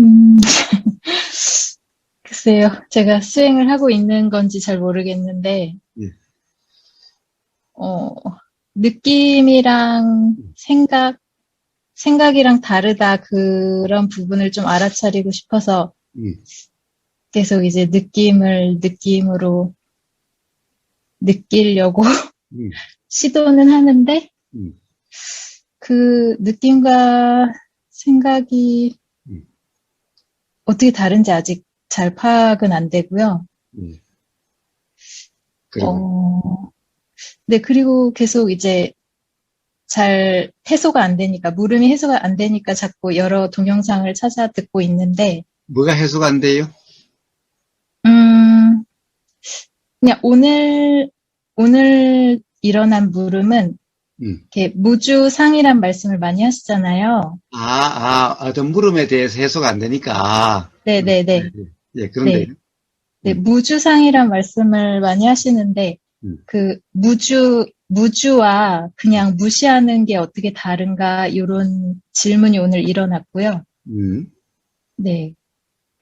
음, 글쎄요. 제가 수행을 하고 있는 건지 잘 모르겠는데, 예. 어, 느낌이랑 생각이랑 다르다 그런 부분을 좀 알아차리고 싶어서 음, 계속 이제 느낌을 느낌으로 느끼려고 음, 시도는 하는데, 음, 그 느낌과 생각이 음, 어떻게 다른지 아직 잘 파악은 안 되고요. 예. 그리고, 어, 네, 그리고 계속 이제 잘 해소가 안 되니까, 물음이 해소가 안 되니까 자꾸 여러 동영상을 찾아 듣고 있는데, 뭐가 해소가 안 돼요? 음, 그냥 오늘 일어난 물음은, 음. 이렇게 무주상이란 말씀을 많이 하시잖아요. 어떤 물음에 대해서 해소가 안 되니까. 네, 네네네. 네. 예, 그런데, 네. 네, 음, 무주상이란 말씀을 많이 하시는데, 음, 그 무주와 그냥 무시하는 게 어떻게 다른가, 이런 질문이 오늘 일어났고요. 음, 네.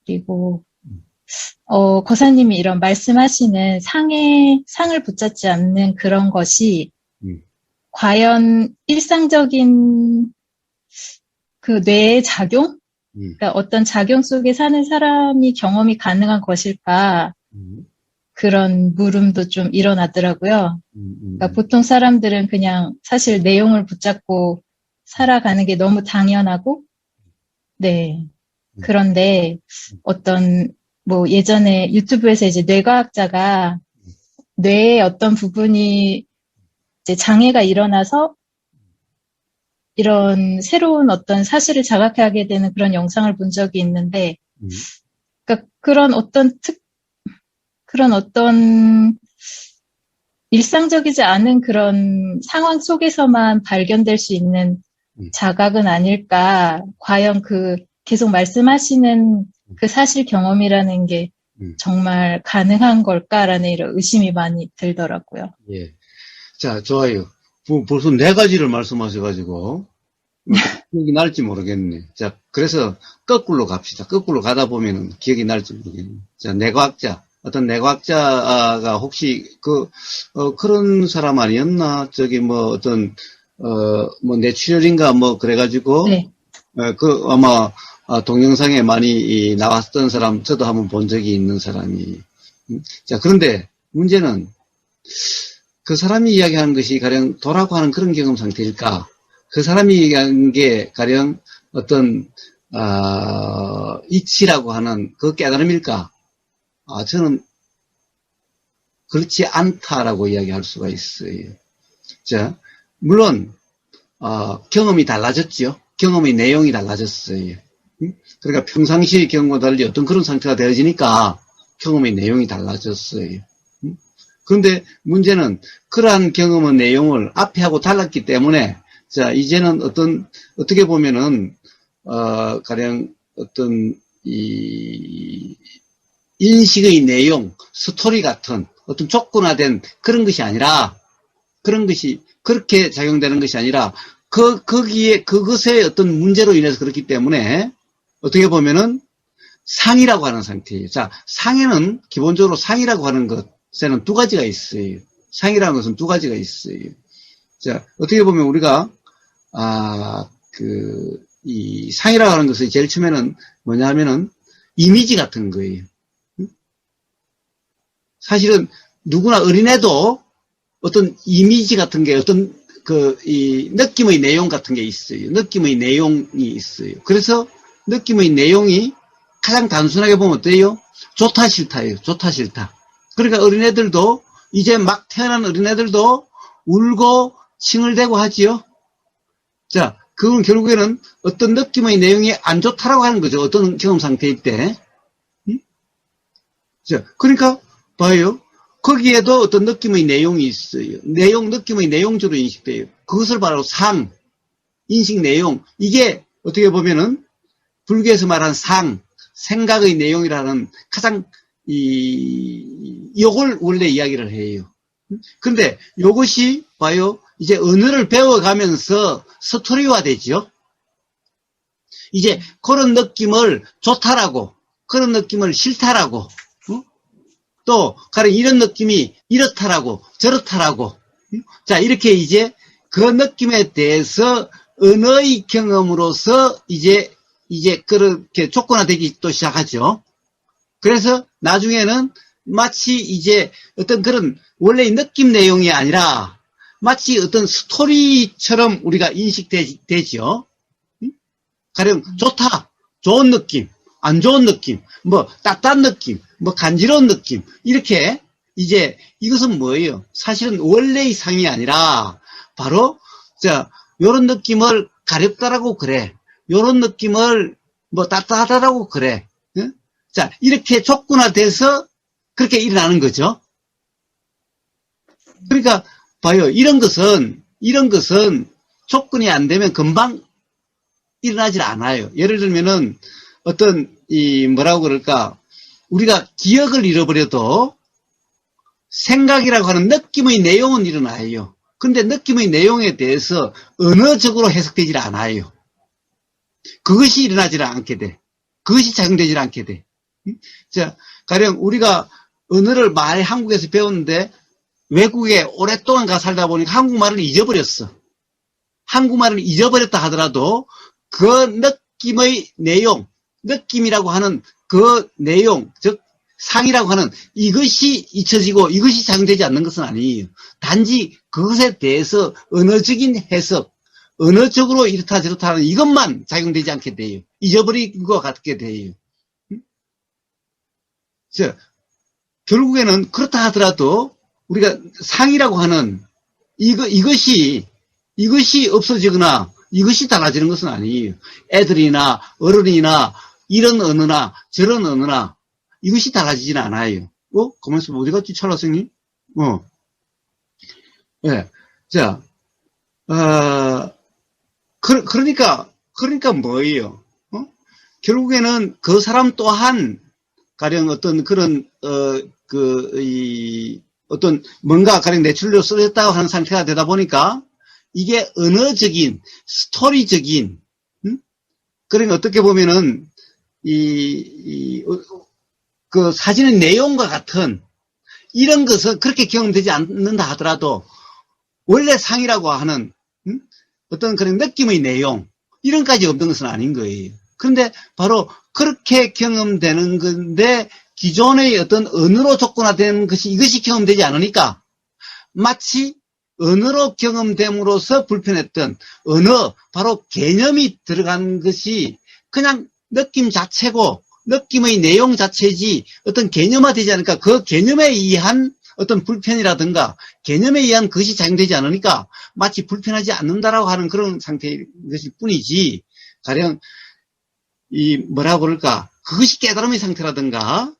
그리고 음, 거사님이 이런 말씀하시는 상을 붙잡지 않는 그런 것이 음, 과연 일상적인 그 뇌의 작용? 음, 그러니까 어떤 작용 속에 사는 사람이 경험이 가능한 것일까? 음, 그런 물음도 좀 일어나더라고요. 그러니까 음, 보통 사람들은 그냥 사실 내용을 붙잡고 살아가는 게 너무 당연하고, 네. 음, 그런데 어떤 뭐 예전에 유튜브에서 이제 뇌과학자가 뇌의 어떤 부분이 이제 장애가 일어나서 이런 새로운 어떤 사실을 자각하게 되는 그런 영상을 본 적이 있는데, 음, 그러니까 그런 어떤 일상적이지 않은 그런 상황 속에서만 발견될 수 있는 음, 자각은 아닐까. 과연 그 계속 말씀하시는 그 사실 경험이라는 게 음, 정말 가능한 걸까라는 이런 의심이 많이 들더라고요. 예. 자, 좋아요. 벌써 네 가지를 말씀하셔가지고, 어떤 기억이 날지 모르겠네. 자, 그래서 거꾸로 갑시다. 거꾸로 가다 보면은 기억이 날지 모르겠네. 자, 내과학자. 어떤 내과학자가 혹시 그런 사람 아니었나? 저기 뭐 어떤, 뭐 뇌출혈인가 뭐 그래가지고, 네. 아마 동영상에 많이 나왔던 사람, 저도 한번 본 적이 있는 사람이. 자, 그런데 문제는 그 사람이 이야기하는 것이 가령 도라고 하는 그런 경험 상태일까? 그 사람이 얘기하는 게 가령 어떤 이치라고 하는 그 깨달음일까? 저는 그렇지 않다라고 이야기할 수가 있어요. 자, 물론 경험이 달라졌죠. 경험의 내용이 달라졌어요. 그러니까 평상시의 경험과 달리 어떤 그런 상태가 되어지니까 경험의 내용이 달라졌어요. 그런데 문제는 그러한 경험의 내용을 앞에 하고 달랐기 때문에 자 이제는 어떻게 보면은 가령 어떤 이 인식의 내용, 스토리 같은 어떤 조건화된 그런 것이 아니라 그런 것이 그렇게 작용되는 것이 아니라 거기에 그것의 어떤 문제로 인해서 그렇기 때문에 어떻게 보면은 상이라고 하는 상태예요. 자, 상에는 기본적으로 상이라고 하는 것에는 두 가지가 있어요. 상이라는 것은 두 가지가 있어요. 자, 어떻게 보면 우리가 이 상이라고 하는 것이 제일 처음에는 뭐냐 하면은 이미지 같은 거예요. 사실은 누구나 어린애도 어떤 이미지 같은 게 어떤 이 느낌의 내용 같은 게 있어요. 느낌의 내용이 있어요. 그래서 느낌의 내용이 가장 단순하게 보면 어때요? 좋다 싫다예요. 좋다 싫다. 그러니까 어린애들도 이제 막 태어난 어린애들도 울고 칭얼대고 하지요. 자, 그건 결국에는 어떤 느낌의 내용이 안 좋다라고 하는 거죠. 어떤 경험 상태일 때. 자, 그러니까 봐요. 거기에도 어떤 느낌의 내용이 있어요. 느낌의 내용주로 인식돼요. 그것을 바로 인식 내용. 이게 어떻게 보면은 불교에서 말하는 생각의 내용이라는 가장 요걸 원래 이야기를 해요. 근데 요것이 봐요. 이제 언어를 배워가면서 스토리화 되죠. 이제 그런 느낌을 좋다라고, 그런 느낌을 싫다라고, 또 가령 이런 느낌이 이렇다라고 저렇다라고, 자 이렇게 이제 그 느낌에 대해서 언어의 경험으로서 이제 그렇게 조건화되기 또 시작하죠. 그래서 나중에는 마치 이제 어떤 그런 원래의 느낌 내용이 아니라 마치 어떤 스토리처럼 우리가 인식되죠. 가령 좋다, 좋은 느낌, 안 좋은 느낌, 뭐 따뜻한 느낌, 뭐 간지러운 느낌, 이렇게 이제 이것은 뭐예요? 사실은 원래의 상이 아니라 바로 요런 느낌을 가렵다라고 그래. 요런 느낌을 뭐 따뜻하다라고 그래. 응? 자, 이렇게 조건화돼서 그렇게 일어나는 거죠. 그러니까 봐요. 이런 것은 조건이 안 되면 금방 일어나질 않아요. 예를 들면은 어떤 뭐라고 그럴까? 우리가 기억을 잃어버려도 생각이라고 하는 느낌의 내용은 일어나요. 근데 느낌의 내용에 대해서 언어적으로 해석되질 않아요. 그것이 일어나질 않게 돼. 그것이 작용되질 않게 돼. 자, 가령 우리가 언어를 많이 한국에서 배웠는데 외국에 오랫동안 가 살다 보니까 한국말을 잊어버렸어. 한국말을 잊어버렸다 하더라도 그 느낌의 내용, 느낌이라고 하는 그 내용, 즉 상이라고 하는 이것이 잊혀지고 이것이 작용되지 않는 것은 아니에요. 단지 그것에 대해서 언어적인 해석, 언어적으로 이렇다 저렇다 하는 이것만 작용되지 않게 돼요. 잊어버린 것 같게 돼요. 결국에는 그렇다 하더라도 우리가 상이라고 하는 이것이 없어지거나 이것이 달라지는 것은 아니에요. 애들이나 어른이나 이런 언어나 저런 언어나 이것이 달라지지는 않아요. 가만있어 봐. 어디 갔지, 찰나 선생님? 예. 자, 그러니까 뭐예요? 결국에는 그 사람 또한 가령 어떤 그런, 어떤 뭔가 가령 내출로 쓰였다고 하는 상태가 되다 보니까 이게 언어적인, 스토리적인, 그러니까 어떻게 보면은 그 사진의 내용과 같은 이런 것은 그렇게 경험되지 않는다 하더라도 원래 상이라고 하는 어떤 그런 느낌의 내용 이런까지 없는 것은 아닌 거예요. 그런데 바로 그렇게 경험되는 건데 기존의 어떤 언어로 조건화된 것이 이것이 경험되지 않으니까 마치 언어로 경험됨으로써 불편했던 언어, 바로 개념이 들어간 것이 그냥 느낌 자체고 느낌의 내용 자체지 어떤 개념화되지 않으니까 그 개념에 의한 어떤 불편이라든가 개념에 의한 것이 작용되지 않으니까 마치 불편하지 않는다라고 하는 그런 상태인 것일 뿐이지 가령 뭐라고 그럴까 그것이 깨달음의 상태라든가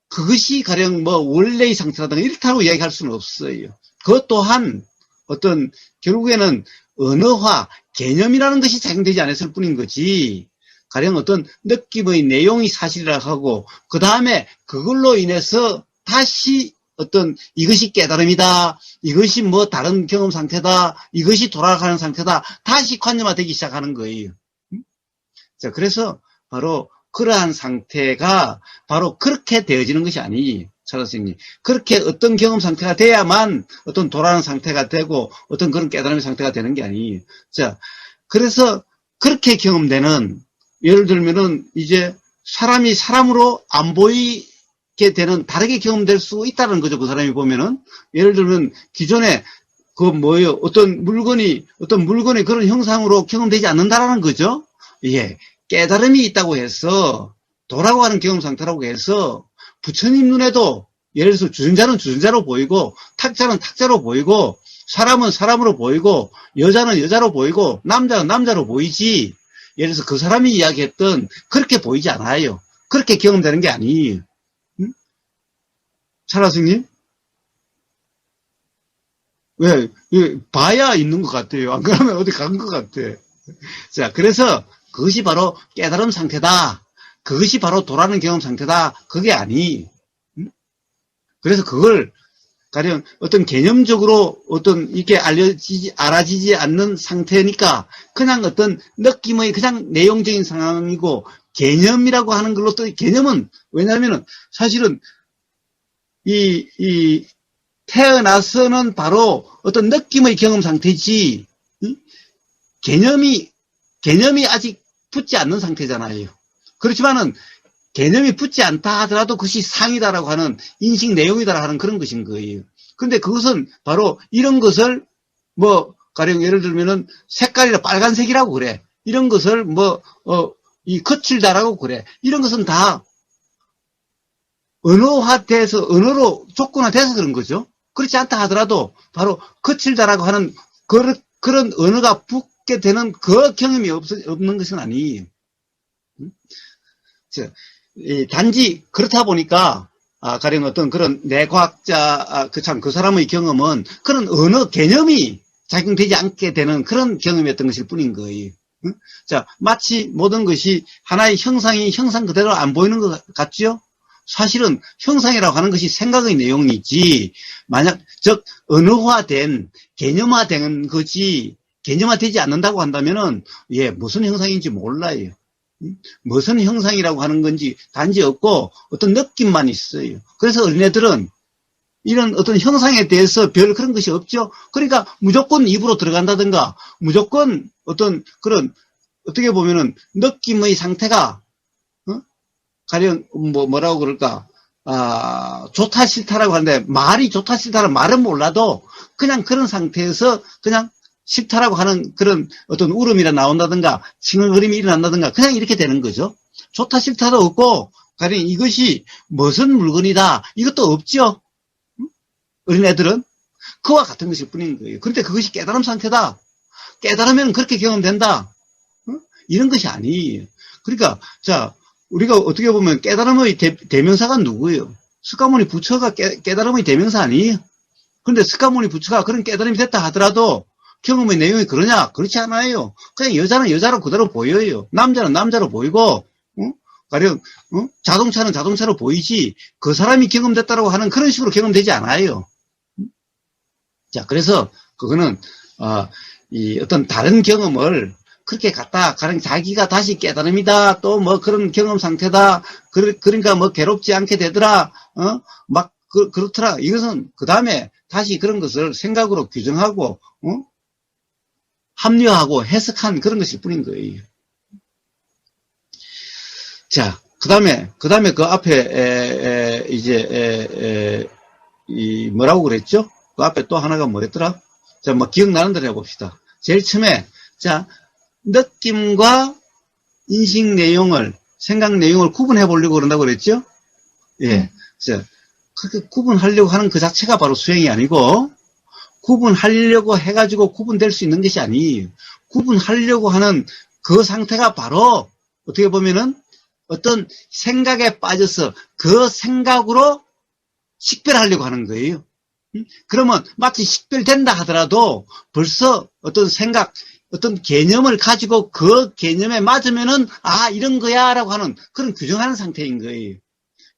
그것이 가령 뭐 원래의 상태라든가 이렇다고 이야기할 수는 없어요. 그것 또한 어떤 결국에는 언어화 개념이라는 것이 작용되지 않았을 뿐인 거지 가령 어떤 느낌의 내용이 사실이라 하고 그 다음에 그걸로 인해서 다시 어떤 이것이 깨달음이다 이것이 뭐 다른 경험 상태다 이것이 돌아가는 상태다 다시 관념화되기 시작하는 거예요. 자, 그래서 바로 그러한 상태가 바로 그렇게 되어지는 것이 아니에요. 차 선생님. 그렇게 어떤 경험 상태가 돼야만 어떤 돌아가는 상태가 되고 어떤 그런 깨달음의 상태가 되는 게 아니에요. 자, 그래서 그렇게 경험되는 예를 들면은 이제 사람이 사람으로 안 보이게 되는 다르게 경험될 수 있다는 거죠. 그 사람이 보면은 예를 들면 기존에 그 뭐예요? 어떤 물건이 그런 형상으로 경험되지 않는다라는 거죠. 예. 깨달음이 있다고 해서 도라고 하는 경험 상태라고 해서 부처님 눈에도 예를 들어서 주전자는 주전자로 보이고 탁자는 탁자로 보이고 사람은 사람으로 보이고 여자는 여자로 보이고 남자는 남자로 보이지 예를 들어서 그 사람이 이야기했던 그렇게 보이지 않아요. 그렇게 경험되는 게 아니에요. 응? 찰나 스님? 왜? 봐야 있는 것 같아요. 안 그러면 어디 간 것 같아. 자, 그래서 그것이 바로 깨달음 상태다. 그것이 바로 돌아가는 경험 상태다. 그게 아니. 응? 그래서 그걸 가령 어떤 개념적으로 어떤 이게 알아지지 않는 상태니까 그냥 어떤 느낌의 그냥 내용적인 상황이고 개념이라고 하는 걸로 또 개념은 왜냐하면은 사실은 이 태어나서는 바로 어떤 느낌의 경험 상태지 개념이 아직 붙지 않는 상태잖아요. 그렇지만은 개념이 붙지 않다 하더라도 그것이 상이다라고 하는 인식 내용이다라고 하는 그런 것인 거예요. 그런데 그것은 바로 이런 것을 뭐 가령 예를 들면은 색깔이라 빨간색이라고 그래. 이런 것을 이 거칠다라고 그래. 이런 것은 다 언어화돼서 언어로 조건화돼서 그런 거죠. 그렇지 않다 하더라도 바로 거칠다라고 하는 그런 언어가 붙게 되는 그 경험이 없는 것은 아니에요. 단지 그렇다 보니까 가령 어떤 그런 내과학자 그 사람의 경험은 그런 언어 개념이 작용되지 않게 되는 그런 경험이었던 것일 뿐인 거예요. 자, 마치 모든 것이 하나의 형상이 형상 그대로 안 보이는 것 같죠? 사실은 형상이라고 하는 것이 생각의 내용이지 즉 언어화된 개념화된 것이 개념화되지 않는다고 한다면은 무슨 형상인지 몰라요. 무슨 형상이라고 하는 건지 단지 없고 어떤 느낌만 있어요. 그래서 어린애들은 이런 어떤 형상에 대해서 별 그런 것이 없죠. 그러니까 무조건 입으로 들어간다든가 무조건 어떤 그런 어떻게 보면은 느낌의 상태가 가령 뭐라고 그럴까 좋다 싫다라고 하는데 말이 좋다 싫다는 말은 몰라도 그냥 그런 상태에서 그냥 싫다라고 하는 그런 어떤 울음이라 나온다든가 칭얼거림이 일어난다든가 그냥 이렇게 되는 거죠. 좋다 싫다도 없고 가령 이것이 무슨 물건이다 이것도 없죠. 어린애들은 그와 같은 것일 뿐인 거예요. 그런데 그것이 깨달음 상태다. 깨달으면 그렇게 경험된다. 이런 것이 아니에요. 그러니까 자 우리가 어떻게 보면 깨달음의 대명사가 누구예요? 스가모니 부처가 깨달음의 대명사 아니에요? 그런데 스가모니 부처가 그런 깨달음이 됐다 하더라도 경험의 내용이 그러냐? 그렇지 않아요. 그냥 여자는 여자로 그대로 보여요. 남자는 남자로 보이고, 가령, 자동차는 자동차로 보이지, 그 사람이 경험됐다고 하는 그런 식으로 경험되지 않아요. 자, 그래서, 그거는, 이 어떤 다른 경험을 그렇게 갖다, 가령 자기가 다시 깨달음이다, 또 뭐 그런 경험 상태다, 그러니까 뭐 괴롭지 않게 되더라, 그렇더라. 이것은 그 다음에 다시 그런 것을 생각으로 규정하고, 합리화하고 해석한 그런 것일 뿐인 거예요. 자, 그 다음에 그 앞에, 뭐라고 그랬죠? 그 앞에 또 하나가 뭐였더라? 자, 뭐 기억나는 대로 해봅시다. 제일 처음에, 자, 느낌과 인식 내용을, 생각 내용을 구분해 보려고 그런다고 그랬죠? 예. 자, 그렇게 구분하려고 하는 그 자체가 바로 수행이 아니고, 구분하려고 해가지고 구분될 수 있는 것이 아니에요. 구분하려고 하는 그 상태가 바로 어떻게 보면은 어떤 생각에 빠져서 그 생각으로 식별하려고 하는 거예요. 그러면 마치 식별된다 하더라도 벌써 어떤 생각, 어떤 개념을 가지고 그 개념에 맞으면은 이런 거야 라고 하는 그런 규정하는 상태인 거예요.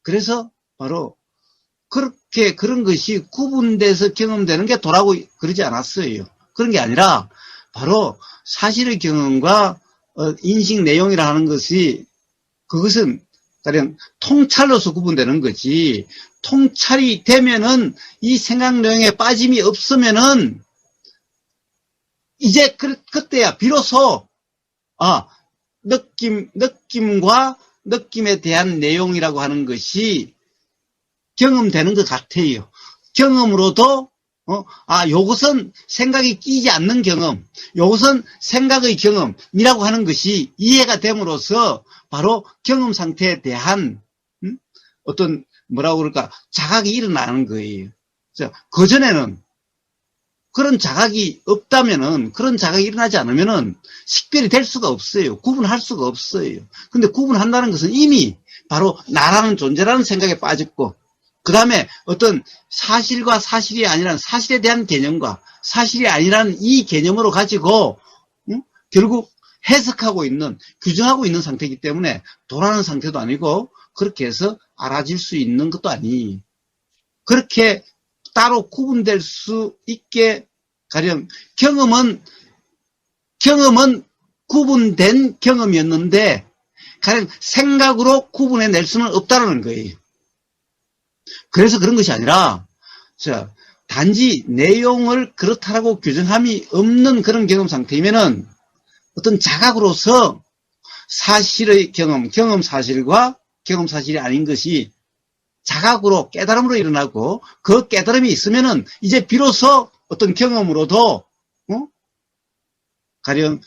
그래서 바로 그렇게 그런 것이 구분돼서 경험되는 게 도라고 그러지 않았어요. 그런 게 아니라 바로 사실의 경험과 인식 내용이라 하는 것이 그것은 가령 통찰로서 구분되는 거지. 통찰이 되면은 이 생각 내용에 빠짐이 없으면은 이제 그때야 비로소 느낌과 느낌에 대한 내용이라고 하는 것이 경험되는 것 같아요. 경험으로도 요것은 생각이 끼지 않는 경험, 요것은 생각의 경험이라고 하는 것이 이해가 됨으로써 바로 경험 상태에 대한 어떤 뭐라고 그럴까 자각이 일어나는 거예요. 그전에는 그런 자각이 없다면은 그런 자각이 일어나지 않으면은 식별이 될 수가 없어요. 구분할 수가 없어요. 근데 구분한다는 것은 이미 바로 나라는 존재라는 생각에 빠졌고 그 다음에 어떤 사실과 사실이 아니란 사실에 대한 개념과 사실이 아니라는 이 개념으로 가지고 결국 해석하고 있는 규정하고 있는 상태이기 때문에 도라는 상태도 아니고 그렇게 해서 알아질 수 있는 것도 아니 그렇게 따로 구분될 수 있게 가령 경험은 구분된 경험이었는데 가령 생각으로 구분해낼 수는 없다는 거예요. 그래서 그런 것이 아니라 자, 단지 내용을 그렇다라고 규정함이 없는 그런 경험 상태이면은 어떤 자각으로서 사실의 경험 사실과 경험 사실이 아닌 것이 자각으로 깨달음으로 일어나고 그 깨달음이 있으면은 이제 비로소 어떤 경험으로도 가령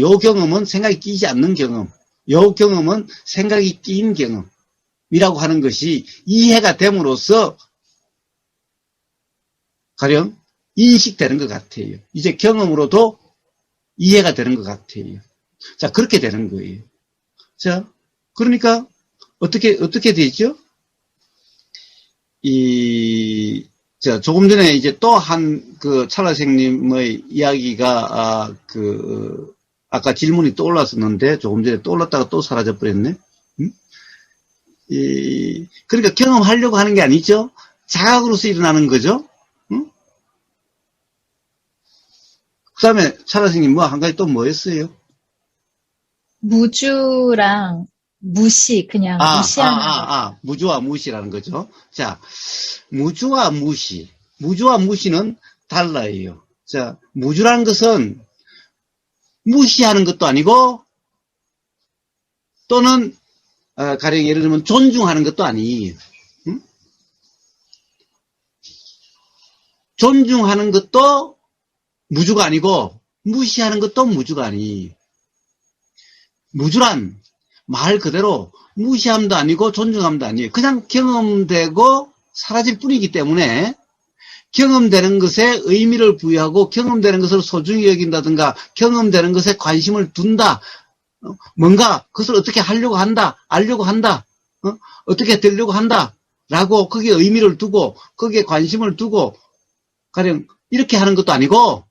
요 경험은 생각이 끼지 않는 경험, 요 경험은 생각이 끼인 경험이라고 하는 것이 이해가 됨으로써 가령 인식되는 것 같아요. 이제 경험으로도 이해가 되는 것 같아요. 자, 그렇게 되는 거예요. 자, 그러니까 어떻게 되죠? 조금 전에 이제 또 한 찰나 선생님의 이야기가 아까 질문이 떠올랐었는데 조금 전에 떠올랐다가 또 사라져 버렸네. 그러니까 경험하려고 하는 게 아니죠. 자각으로서 일어나는 거죠. 그 다음에 찰나 선생님 한 가지 또 뭐 했어요? 무주랑 무시, 그냥 무시하는 것. 무주와 무시라는 거죠. 자, 무주와 무시는 달라요. 자, 무주라는 것은 무시하는 것도 아니고 또는 가령 예를 들면 존중하는 것도 아니에요. 응? 존중하는 것도 무주가 아니고 무시하는 것도 무주가 아니에요. 무주란 말 그대로 무시함도 아니고 존중함도 아니에요. 그냥 경험되고 사라질 뿐이기 때문에 경험되는 것에 의미를 부여하고 경험되는 것을 소중히 여긴다든가 경험되는 것에 관심을 둔다. 뭔가 그것을 어떻게 하려고 한다. 알려고 한다. 어떻게 되려고 한다. 라고 거기에 의미를 두고 거기에 관심을 두고 가령 이렇게 하는 것도 아니고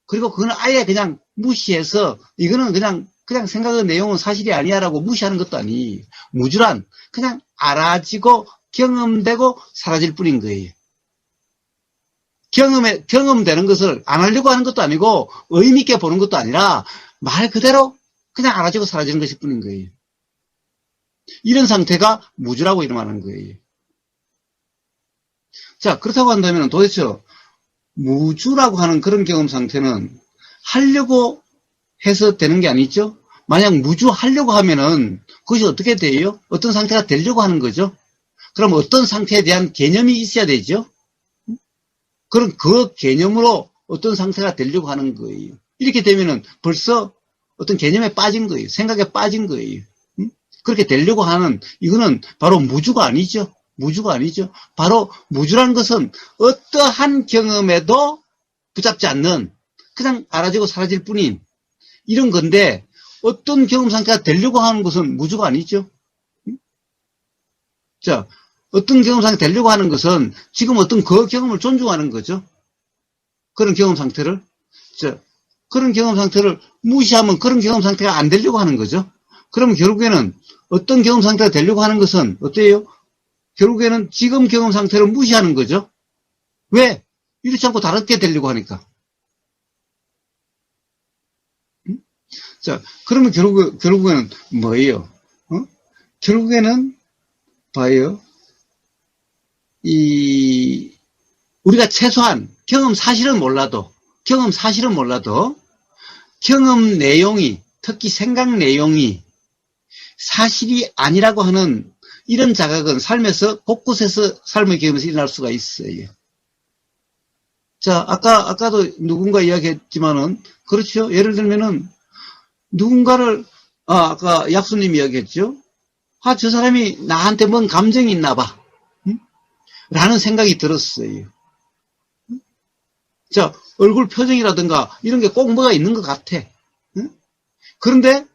그리고 그거는 아예 그냥 무시해서 이거는 그냥 생각의 내용은 사실이 아니야라고 무시하는 것도 아니. 무주란 그냥 알아지고 경험되고 사라질 뿐인 거예요. 경험되는 것을 안 하려고 하는 것도 아니고 의미 있게 보는 것도 아니라 말 그대로 그냥 알아지고 사라지는 것일 뿐인 거예요. 이런 상태가 무주라고 이름하는 거예요. 자, 그렇다고 한다면 도대체 무주라고 하는 그런 경험 상태는 하려고 해서 되는 게 아니죠? 만약 무주하려고 하면은 그것이 어떻게 돼요? 어떤 상태가 되려고 하는 거죠? 그럼 어떤 상태에 대한 개념이 있어야 되죠? 그럼 그 개념으로 어떤 상태가 되려고 하는 거예요. 이렇게 되면은 벌써 어떤 개념에 빠진 거예요. 생각에 빠진 거예요. 그렇게 되려고 하는 이거는 바로 무주가 아니죠. 무주가 아니죠. 바로 무주라는 것은 어떠한 경험에도 붙잡지 않는 그냥 알아지고 사라질 뿐인 이런 건데 어떤 경험 상태가 되려고 하는 것은 무주가 아니죠. 자, 어떤 경험 상태가 되려고 하는 것은 지금 어떤 그 경험을 존중하는 거죠. 그런 경험 상태를. 자, 그런 경험 상태를 무시하면 그런 경험 상태가 안 되려고 하는 거죠. 그러면 결국에는 어떤 경험 상태가 되려고 하는 것은 어때요? 결국에는 지금 경험 상태를 무시하는 거죠. 왜? 이렇지 않고 다르게 되려고 하니까. 자, 그러면 결국에는 뭐예요? 결국에는 봐요. 우리가 최소한 경험 사실은 몰라도 경험 내용이, 특히 생각 내용이 사실이 아니라고 하는 이런 자각은 삶에서 곳곳에서 삶의 경험에서 일어날 수가 있어요. 자, 아까도 누군가 이야기했지만은, 그렇죠. 예를 들면은, 누군가를, 아까 약수님이 이야기했죠. 저 사람이 나한테 뭔 감정이 있나 봐. 라는 생각이 들었어요. 자, 얼굴 표정이라든가 이런 게 꼭 뭐가 있는 것 같아. 그런데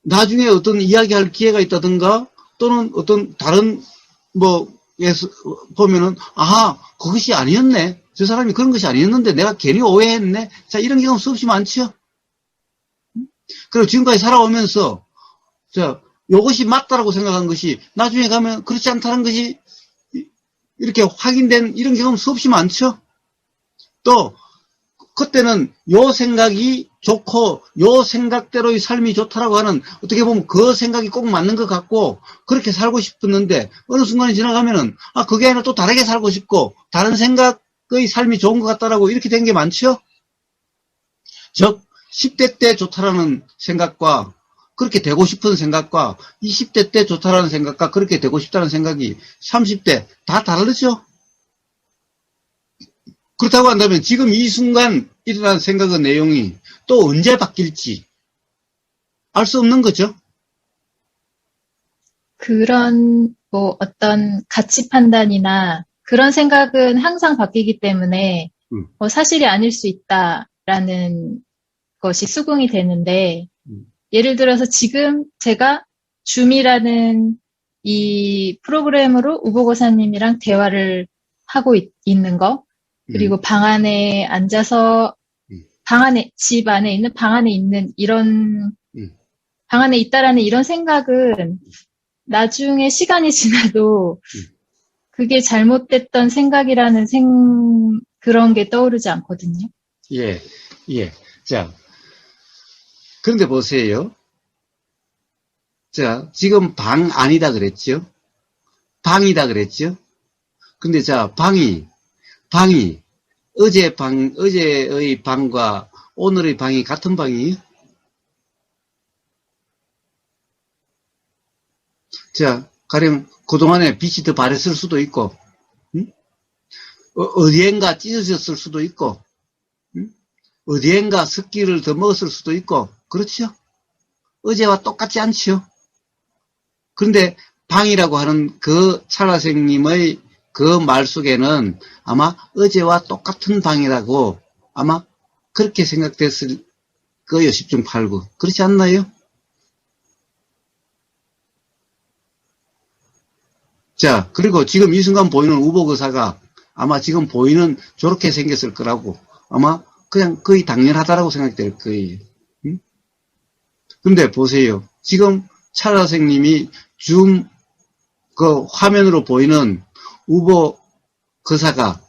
나중에 어떤 이야기할 기회가 있다든가 또는 어떤 다른 뭐에서 보면은 그것이 아니었네. 저 사람이 그런 것이 아니었는데 내가 괜히 오해했네. 자, 이런 경우 수없이 많죠. 그리고 지금까지 살아오면서 자, 이것이 맞다라고 생각한 것이 나중에 가면 그렇지 않다는 것이 이렇게 확인된 이런 경험 수없이 많죠? 또, 그때는 요 생각이 좋고, 요 생각대로의 삶이 좋다라고 하는, 어떻게 보면 그 생각이 꼭 맞는 것 같고, 그렇게 살고 싶었는데, 어느 순간이 지나가면은, 아, 그게 아니라 또 다르게 살고 싶고, 다른 생각의 삶이 좋은 것 같다라고 이렇게 된 게 많죠? 즉, 10대 때 좋다라는 생각과, 그렇게 되고 싶은 생각과, 20대 때 좋다라는 생각과, 그렇게 되고 싶다는 생각이 30대 다 다르죠? 그렇다고 한다면 지금 이 순간 일어난 생각의 내용이 또 언제 바뀔지 알 수 없는 거죠. 그런 뭐 어떤 가치 판단이나 그런 생각은 항상 바뀌기 때문에 음, 사실이 아닐 수 있다라는 것이 수긍이 되는데 음, 예를 들어서 지금 제가 줌이라는 이 프로그램으로 우보고사님이랑 대화를 하고 있는 거, 음, 그리고 방 안에 앉아서 음, 집 안에 있는 방 안에 있는 이런, 음, 방 안에 있다라는 이런 생각은 나중에 시간이 지나도 음. 그게 잘못됐던 생각이라는 그런 게 떠오르지 않거든요. 예, 예. 자, 그런데 보세요. 자, 지금 방 아니다 그랬죠? 방이다 그랬죠? 근데 자, 방이, 어제의 방과 오늘의 방이 같은 방이에요? 자, 가령 그동안에 빛이 더 바랬을 수도 있고, 응? 어디엔가 찢어졌을 수도 있고, 응? 어디엔가 습기를 더 먹었을 수도 있고, 그렇죠? 어제와 똑같지 않죠? 그런데 방이라고 하는 그 찰나생님의 그 말 속에는 아마 어제와 똑같은 방이라고 아마 그렇게 생각됐을 거예요, 10중 8구. 그렇지 않나요? 자, 그리고 지금 이 순간 보이는 우복의사가 아마 지금 보이는 저렇게 생겼을 거라고 아마 그냥 거의 당연하다라고 생각될 거예요. 응? 근데 보세요. 지금 찰나생님이 줌 그 화면으로 보이는 우복의사가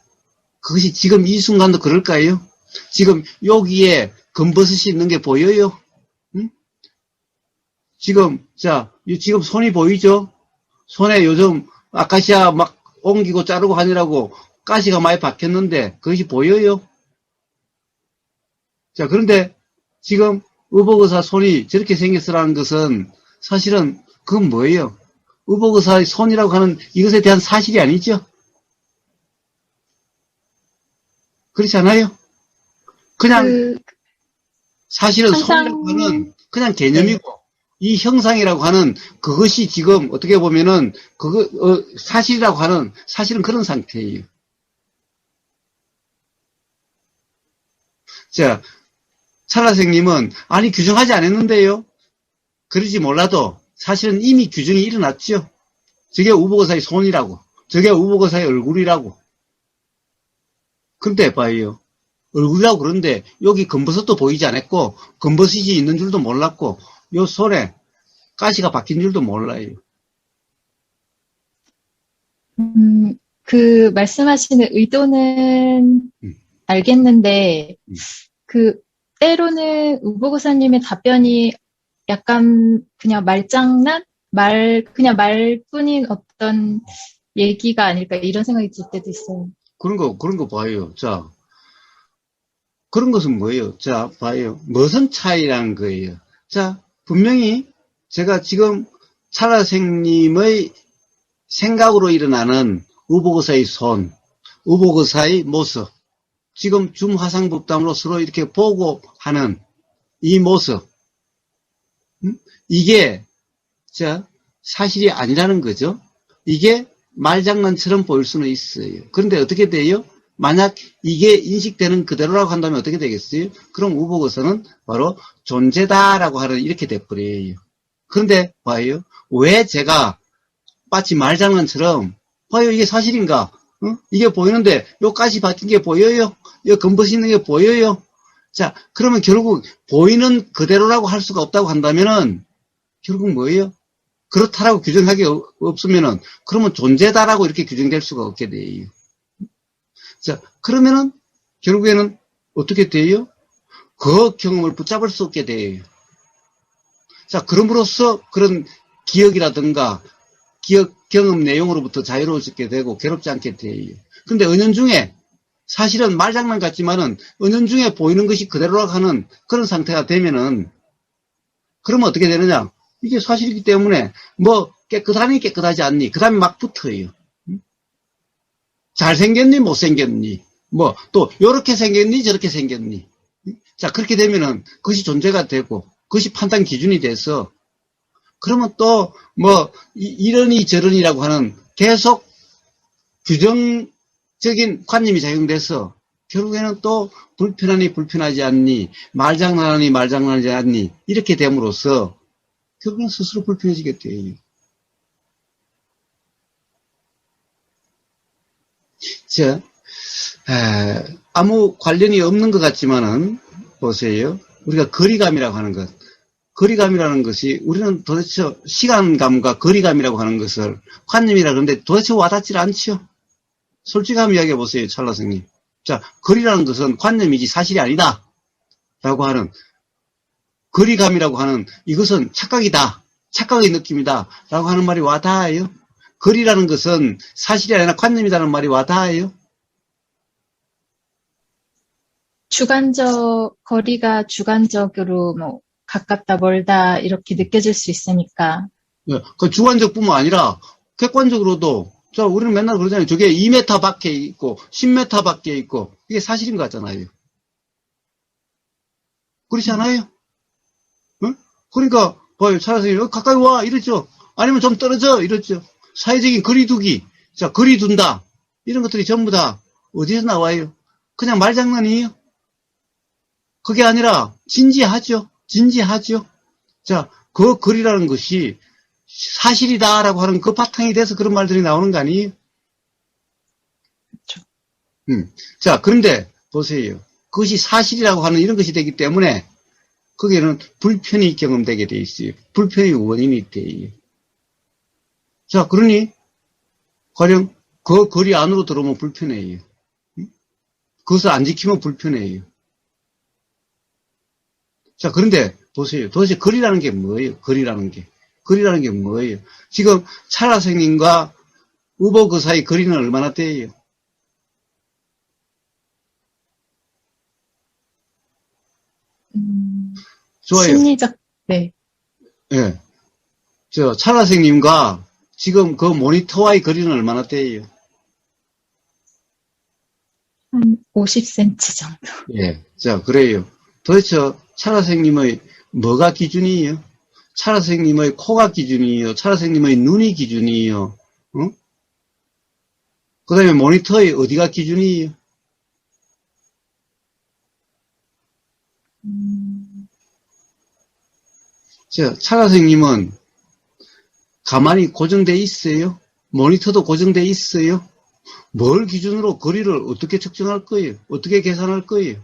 그것이 지금 이 순간도 그럴까요? 지금 여기에 검버섯이 있는 게 보여요? 응? 지금, 자, 지금 손이 보이죠? 손에 요즘 아카시아 막 옮기고 자르고 하느라고 가시가 많이 박혔는데 그것이 보여요? 자, 그런데 지금 의복의사 손이 저렇게 생겼으라는 것은 사실은 그건 뭐예요? 의복의사의 손이라고 하는 이것에 대한 사실이 아니죠? 그렇지 않아요? 그냥 그, 사실은 손이라고 항상, 하는 그냥 네. 개념이고 이 형상이라고 하는 그것이 지금 어떻게 보면은 그거 사실이라고 하는 사실은 그런 상태예요. 자, 찰나생님은 아니 규정하지 않았는데요. 그러지 몰라도 사실은 이미 규정이 일어났죠. 저게 우보거사의 손이라고, 저게 우보거사의 얼굴이라고. 근데 봐요. 얼굴이라고 그러는데 여기 검버섯도 보이지 않았고 검버섯이 있는 줄도 몰랐고 요 손에 가시가 박힌 줄도 몰라요. 그 말씀하시는 의도는 음, 알겠는데, 음. 그, 때로는 우보고사님의 답변이 약간 그냥 그냥 말뿐인 어떤 얘기가 아닐까, 이런 생각이 들 때도 있어요. 그런 거 봐요. 자, 그런 것은 뭐예요? 자, 봐요. 무슨 차이라는 거예요? 자, 분명히 제가 지금 찰나생님의 생각으로 일어나는 우보거사의 손, 우보거사의 모습, 지금 줌 화상복담으로 서로 이렇게 보고 하는 이 모습, 이게 자 사실이 아니라는 거죠. 이게 말장난처럼 보일 수는 있어요. 그런데 어떻게 돼요? 만약 이게 인식되는 그대로라고 한다면 어떻게 되겠어요? 그럼 우복에서는 바로 존재다라고 하는 이렇게 돼버려요. 그런데 봐요. 왜 제가 마치 말장난처럼 봐요 이게 사실인가? 이게 보이는데 요까지 바뀐 게 보여요? 요 검버시 있는 게 보여요? 자 그러면 결국 보이는 그대로라고 할 수가 없다고 한다면은 결국 뭐예요? 그렇다라고 규정하기 없으면은, 그러면 존재다라고 이렇게 규정될 수가 없게 돼요. 자, 그러면은, 결국에는 어떻게 돼요? 그 경험을 붙잡을 수 없게 돼요. 자, 그럼으로써 그런 기억이라든가, 경험 내용으로부터 자유로워지게 되고, 괴롭지 않게 돼요. 근데 은연중에, 사실은 말장난 같지만은, 은연중에 보이는 것이 그대로라고 하는 그런 상태가 되면은, 그러면 어떻게 되느냐? 이게 사실이기 때문에, 뭐, 깨끗하니 깨끗하지 않니? 그 다음에 막 붙어요. 잘생겼니? 못생겼니? 뭐, 또, 요렇게 생겼니? 저렇게 생겼니? 자, 그렇게 되면은, 그것이 존재가 되고, 그것이 판단 기준이 돼서, 그러면 또, 뭐, 이러니 저러니라고 하는 계속 규정적인 관념이 작용돼서, 결국에는 또, 불편하니 불편하지 않니? 말장난하니 말장난하지 않니? 이렇게 됨으로써, 결국은 스스로 불편해지게 돼요. 자, 아무 관련이 없는 것 같지만은, 보세요. 우리가 거리감이라고 하는 것. 거리감이라는 것이, 우리는 도대체 시간감과 거리감이라고 하는 것을 관념이라 그러는데 도대체 와닿질 않죠. 솔직하게 이야기해 보세요, 찰나 선생님. 자, 거리라는 것은 관념이지 사실이 아니다. 라고 하는, 거리감이라고 하는 이것은 착각이다. 착각의 느낌이다. 라고 하는 말이 와닿아요. 거리라는 것은 사실이 아니라 관념이라는 말이 와닿아요. 거리가 주관적으로 뭐, 가깝다, 멀다, 이렇게 느껴질 수 있으니까. 네, 그 주관적 뿐만 아니라 객관적으로도, 자, 우리는 맨날 그러잖아요. 저게 2m 밖에 있고, 10m 밖에 있고, 이게 사실인 것 같잖아요. 그렇지 않아요? 응? 그러니까, 봐요. 차 선생님, 가까이 와, 이랬죠. 아니면 좀 떨어져, 이랬죠. 사회적인 거리두기. 자, 거리둔다. 이런 것들이 전부 다 어디서 나와요? 그냥 말장난이에요? 그게 아니라 진지하죠. 진지하죠. 자, 그 거리라는 것이 사실이다라고 하는 그 바탕이 돼서 그런 말들이 나오는 거 아니에요? 그렇죠. 자, 그런데 보세요. 그것이 사실이라고 하는 이런 것이 되기 때문에 거기에는 불편이 경험되게 돼 있어요. 불편의 원인이 돼요. 자, 그러니 가령 그 거리 안으로 들어오면 불편해요. 그것을 안 지키면 불편해요. 자, 그런데 보세요. 도대체 거리라는 게 뭐예요? 거리라는 게. 거리라는 게 뭐예요? 지금 찰나 선생님과 우보 그 사이 거리는 얼마나 돼요? 좋아요. 심리적, 네. 예. 찰나 선생님과 지금 그 모니터와의 거리는 얼마나 돼요? 한 50cm 정도. 예. 자, 그래요. 도대체 찰나 선생님의 뭐가 기준이에요? 찰나 선생님의 코가 기준이에요? 찰나 선생님의 눈이 기준이에요? 응? 그 다음에 모니터의 어디가 기준이에요? 찰나 선생님은 가만히 고정돼 있어요? 모니터도 고정돼 있어요? 뭘 기준으로 거리를 어떻게 측정할 거예요? 어떻게 계산할 거예요?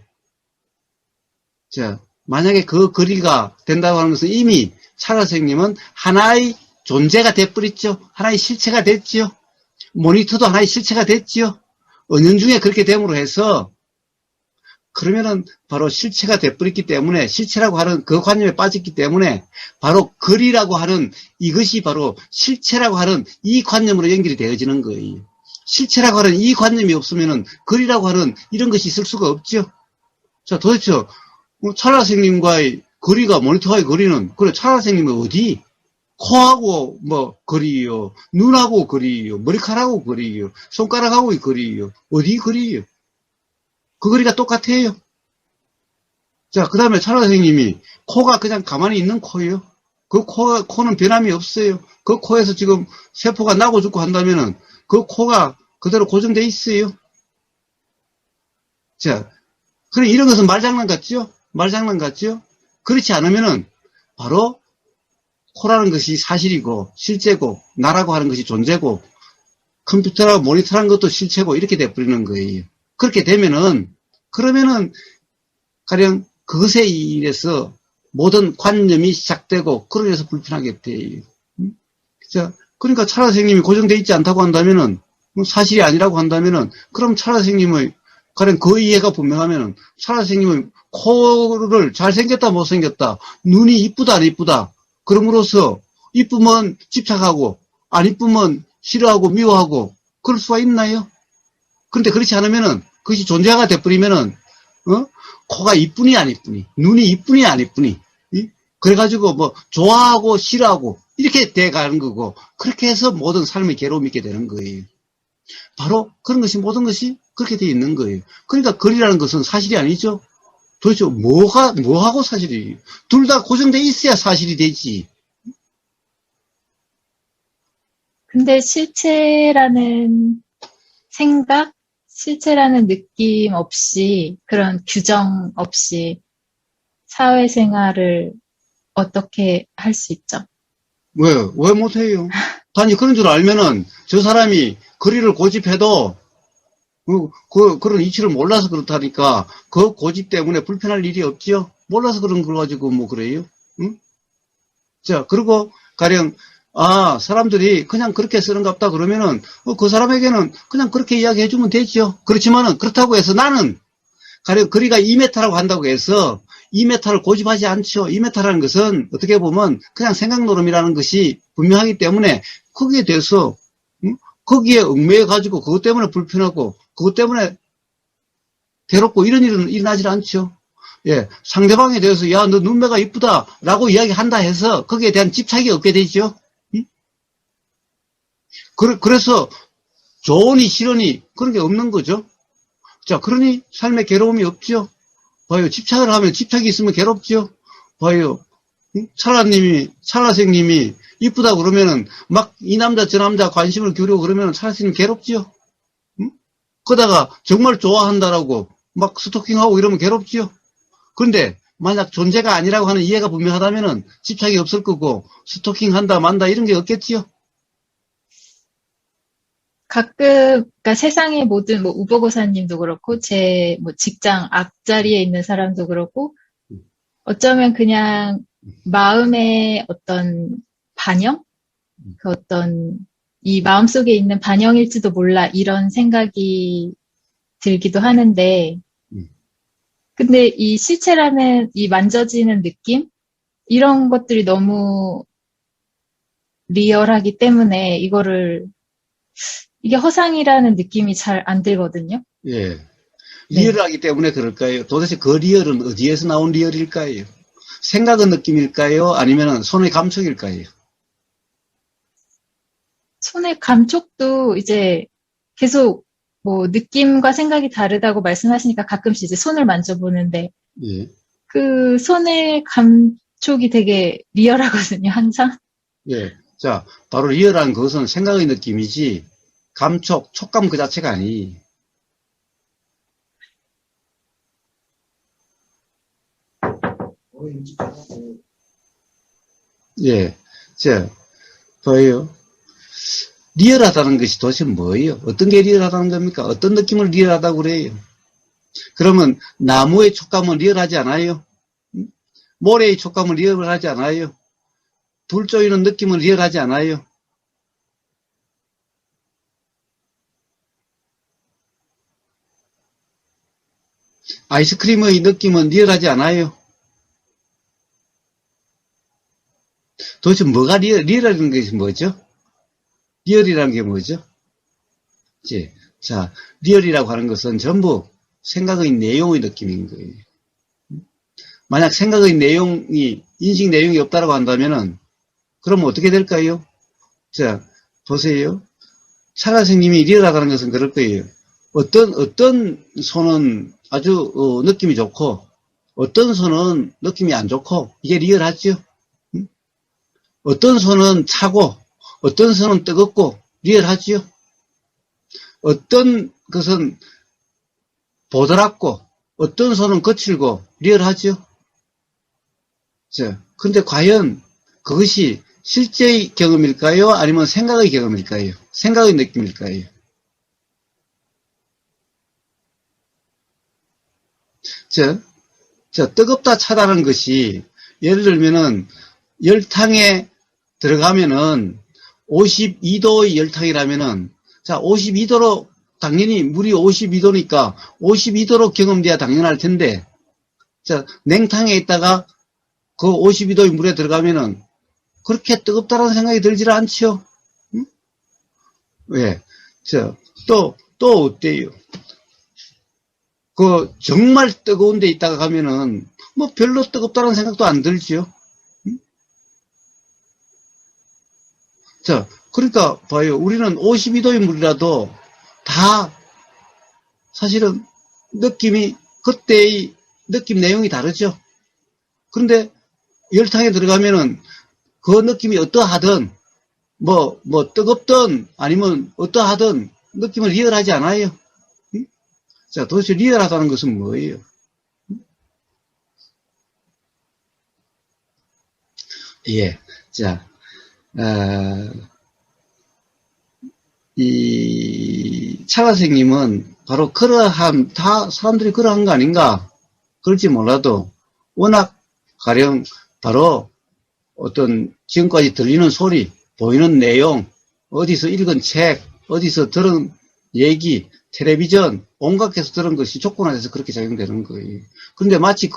자, 만약에 그 거리가 된다고 하는 것은 이미 찰나 선생님은 하나의 존재가 돼버렸죠. 하나의 실체가 됐죠. 모니터도 하나의 실체가 됐죠. 은연중에 그렇게 됨으로 해서 그러면은 바로 실체가 돼버렸기 때문에 실체라고 하는 그 관념에 빠졌기 때문에 바로 거리라고 하는 이것이 바로 실체라고 하는 이 관념으로 연결이 되어지는 거예요. 실체라고 하는 이 관념이 없으면은 거리라고 하는 이런 것이 있을 수가 없죠. 자, 도대체 찰나 선생님과의 거리가 모니터와의 거리는 그래 찰나 선생님은 어디? 코하고 뭐 거리요, 눈하고 거리요, 머리카락하고 거리요, 손가락하고의 거리요, 어디 거리요? 그 거리가 똑같아요. 자, 그 다음에 찰나 선생님이 코가 그냥 가만히 있는 코예요. 그 코는 변함이 없어요. 그 코에서 지금 세포가 나고 죽고 한다면은 그 코가 그대로 고정돼 있어요. 자, 그래 이런 것은 말장난 같죠? 말장난 같죠? 그렇지 않으면은 바로 코라는 것이 사실이고 실제고 나라고 하는 것이 존재고 컴퓨터라고 모니터라는 것도 실체고 이렇게 돼버리는 거예요. 그렇게 되면은 그러면은 가령 그것에 의해서 모든 관념이 시작되고 그러면서 불편하게 돼요. 자, 그러니까 찰나 선생님이 고정되어 있지 않다고 한다면은, 사실이 아니라고 한다면은, 그럼 찰나 선생님의, 가령 그 이해가 분명하면은, 찰나 선생님의 코를 잘생겼다, 못생겼다, 눈이 이쁘다, 안 이쁘다, 그럼으로써, 이쁘면 집착하고, 안 이쁘면 싫어하고, 미워하고, 그럴 수가 있나요? 그런데 그렇지 않으면은, 그것이 존재가 돼버리면은, 코가 이쁘니, 안 이쁘니, 눈이 이쁘니, 안 이쁘니, 그래가지고 뭐, 좋아하고, 싫어하고, 이렇게 돼가는 거고, 그렇게 해서 모든 삶의 괴로움이 있게 되는 거예요. 바로 그런 것이, 모든 것이 그렇게 돼 있는 거예요. 그러니까 글이라는 것은 사실이 아니죠. 도대체 뭐하고 사실이, 둘 다 고정돼 있어야 사실이 되지. 근데 실체라는 생각, 실체라는 느낌 없이, 그런 규정 없이 사회생활을 어떻게 할 수 있죠? 왜 못해요? 단지 그런 줄 알면은 저 사람이 글을 고집해도 그런 이치를 몰라서 그렇다니까 그 고집 때문에 불편할 일이 없지요? 몰라서 그런 걸 가지고 뭐 그래요? 응? 자, 그리고 가령 사람들이 그냥 그렇게 쓰는갑다 그러면은 그 사람에게는 그냥 그렇게 이야기해주면 되죠. 그렇지만은 그렇다고 해서 나는 가령 그리가 2m라고 한다고 해서 2m를 고집하지 않죠. 2m라는 것은 어떻게 보면 그냥 생각 노름이라는 것이 분명하기 때문에 거기에 대해서 거기에 얽매여 가지고 그것 때문에 불편하고 그것 때문에 괴롭고 이런 일은 일어나질 않죠. 예, 상대방에 대해서 야, 너 눈매가 이쁘다라고 이야기한다 해서 거기에 대한 집착이 없게 되죠. 그래서 좋으니 싫으니 그런 게 없는 거죠. 자, 그러니 삶에 괴로움이 없죠. 봐요. 집착을 하면 집착이 있으면 괴롭죠. 봐요. 찰나님이, 찰나생님이 이쁘다 그러면은 막 이 남자 저 남자 관심을 기울이고 그러면은 찰나생님 괴롭지요. 응? 그러다가 정말 좋아한다라고 막 스토킹하고 이러면 괴롭지요. 그런데 만약 존재가 아니라고 하는 이해가 분명하다면은 집착이 없을 거고 스토킹한다 만다 이런 게 없겠지요. 가끔, 그러니까 세상의 모든, 뭐, 우보고사님도 그렇고, 제, 뭐, 직장 앞자리에 있는 사람도 그렇고, 어쩌면 그냥 마음의 어떤 반영? 그 어떤, 이 마음속에 있는 반영일지도 몰라, 이런 생각이 들기도 하는데, 근데 이 실체라는 이 만져지는 느낌? 이런 것들이 너무 리얼하기 때문에 이게 허상이라는 느낌이 잘 안 들거든요. 예. 네. 리얼하기 때문에 그럴까요? 도대체 그 리얼은 어디에서 나온 리얼일까요? 생각의 느낌일까요? 아니면 손의 감촉일까요? 손의 감촉도 이제 계속 뭐 느낌과 생각이 다르다고 말씀하시니까 가끔씩 이제 손을 만져보는데 예. 그 손의 감촉이 되게 리얼하거든요, 항상. 예. 자, 바로 리얼한 것은 생각의 느낌이지, 감촉, 촉감 그 자체가 아니. 예. 자, 봐요. 리얼하다는 것이 도대체 뭐예요? 어떤 게 리얼하다는 겁니까? 어떤 느낌을 리얼하다고 그래요? 그러면 나무의 촉감은 리얼하지 않아요? 모래의 촉감은 리얼하지 않아요? 불 쪼이는 느낌은 리얼하지 않아요? 아이스크림의 느낌은 리얼하지 않아요? 도대체 뭐가 리얼이라는 것이 뭐죠? 리얼이라는 게 뭐죠? 이제, 자, 리얼이라고 하는 것은 전부 생각의 내용의 느낌인 거예요. 만약 생각의 내용이, 인식 내용이 없다라고 한다면은, 그럼 어떻게 될까요? 자, 보세요. 찰나 선생님이 리얼하다는 것은 그럴 거예요. 어떤 손은 아주, 느낌이 좋고, 어떤 손은 느낌이 안 좋고, 이게 리얼하죠? 어떤 손은 차고, 어떤 손은 뜨겁고, 리얼하지요? 어떤 것은 보드랍고, 어떤 손은 거칠고, 리얼하지요? 자, 근데 과연 그것이 실제의 경험일까요? 아니면 생각의 경험일까요? 생각의 느낌일까요? 자, 뜨겁다 차다는 것이, 예를 들면은, 열탕에 들어가면은, 52도의 열탕이라면은, 자, 52도로, 당연히 물이 52도니까 52도로 경험돼야 당연할 텐데, 자, 냉탕에 있다가 그 52도의 물에 들어가면은 그렇게 뜨겁다는 생각이 들질 않지요? 응? 왜? 또 어때요? 정말 뜨거운 데 있다가 가면은 뭐 별로 뜨겁다는 생각도 안 들지요? 응? 자, 그러니까 봐요. 우리는 52도의 물이라도 다 사실은 그때의 느낌 내용이 다르죠. 그런데 열탕에 들어가면은 그 느낌이 어떠하든 뭐 뜨겁든 아니면 어떠하든 느낌은 리얼하지 않아요. 응? 자, 도대체 리얼하다는 것은 뭐예요? 예. 자, 이 차가생님은 바로 다 사람들이 그러한 거 아닌가? 그럴지 몰라도 워낙 가령 바로 어떤 지금까지 들리는 소리, 보이는 내용, 어디서 읽은 책, 어디서 들은 얘기, 텔레비전, 온갖 게서 들은 것이 조건화돼서 그렇게 작용되는 거예요. 그런데 마치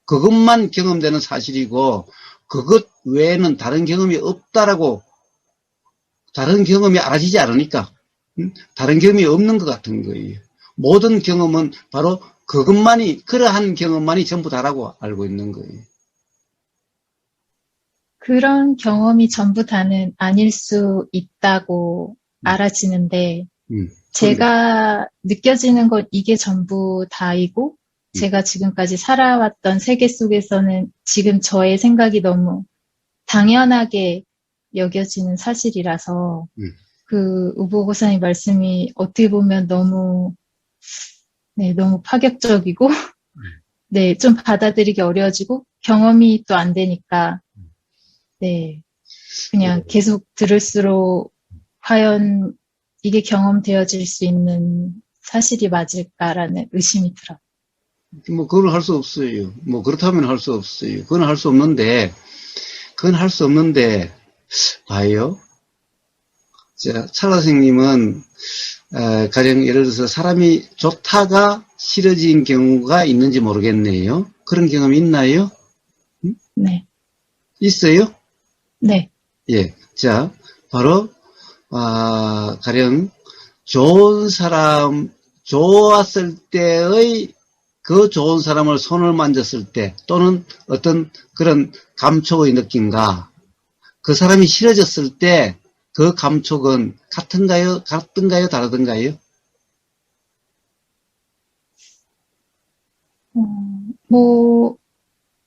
그것만 경험되는 사실이고, 그것 외에는 다른 경험이 없다라고, 다른 경험이 알아지지 않으니까, 다른 경험이 없는 것 같은 거예요. 모든 경험은 바로 그러한 경험만이 전부 다라고 알고 있는 거예요. 그런 경험이 전부 다는 아닐 수 있다고 알아지는데, 제가 느껴지는 건 이게 전부 다이고, 제가 지금까지 살아왔던 세계 속에서는 지금 저의 생각이 너무 당연하게 여겨지는 사실이라서, 그 우보고사님 말씀이 어떻게 보면 너무 파격적이고, 네, 좀 받아들이기 어려워지고, 경험이 또 안 되니까, 네, 그냥 계속 들을수록 과연 이게 경험되어질 수 있는 사실이 맞을까라는 의심이 들어요. 뭐, 그걸 할 수 없어요. 뭐, 그렇다면 할 수 없어요. 그건 할 수 없는데, 봐요. 자, 찰나생님은, 가령 예를 들어서 사람이 좋다가 싫어진 경우가 있는지 모르겠네요. 그런 경험이 있나요? 네. 있어요? 네. 예. 자, 바로, 가령, 좋은 사람, 좋았을 때의 그 좋은 사람을 손을 만졌을 때, 또는 어떤 그런 감촉의 느낌과 그 사람이 싫어졌을 때 그 감촉은 같던가요, 다르던가요? 뭐,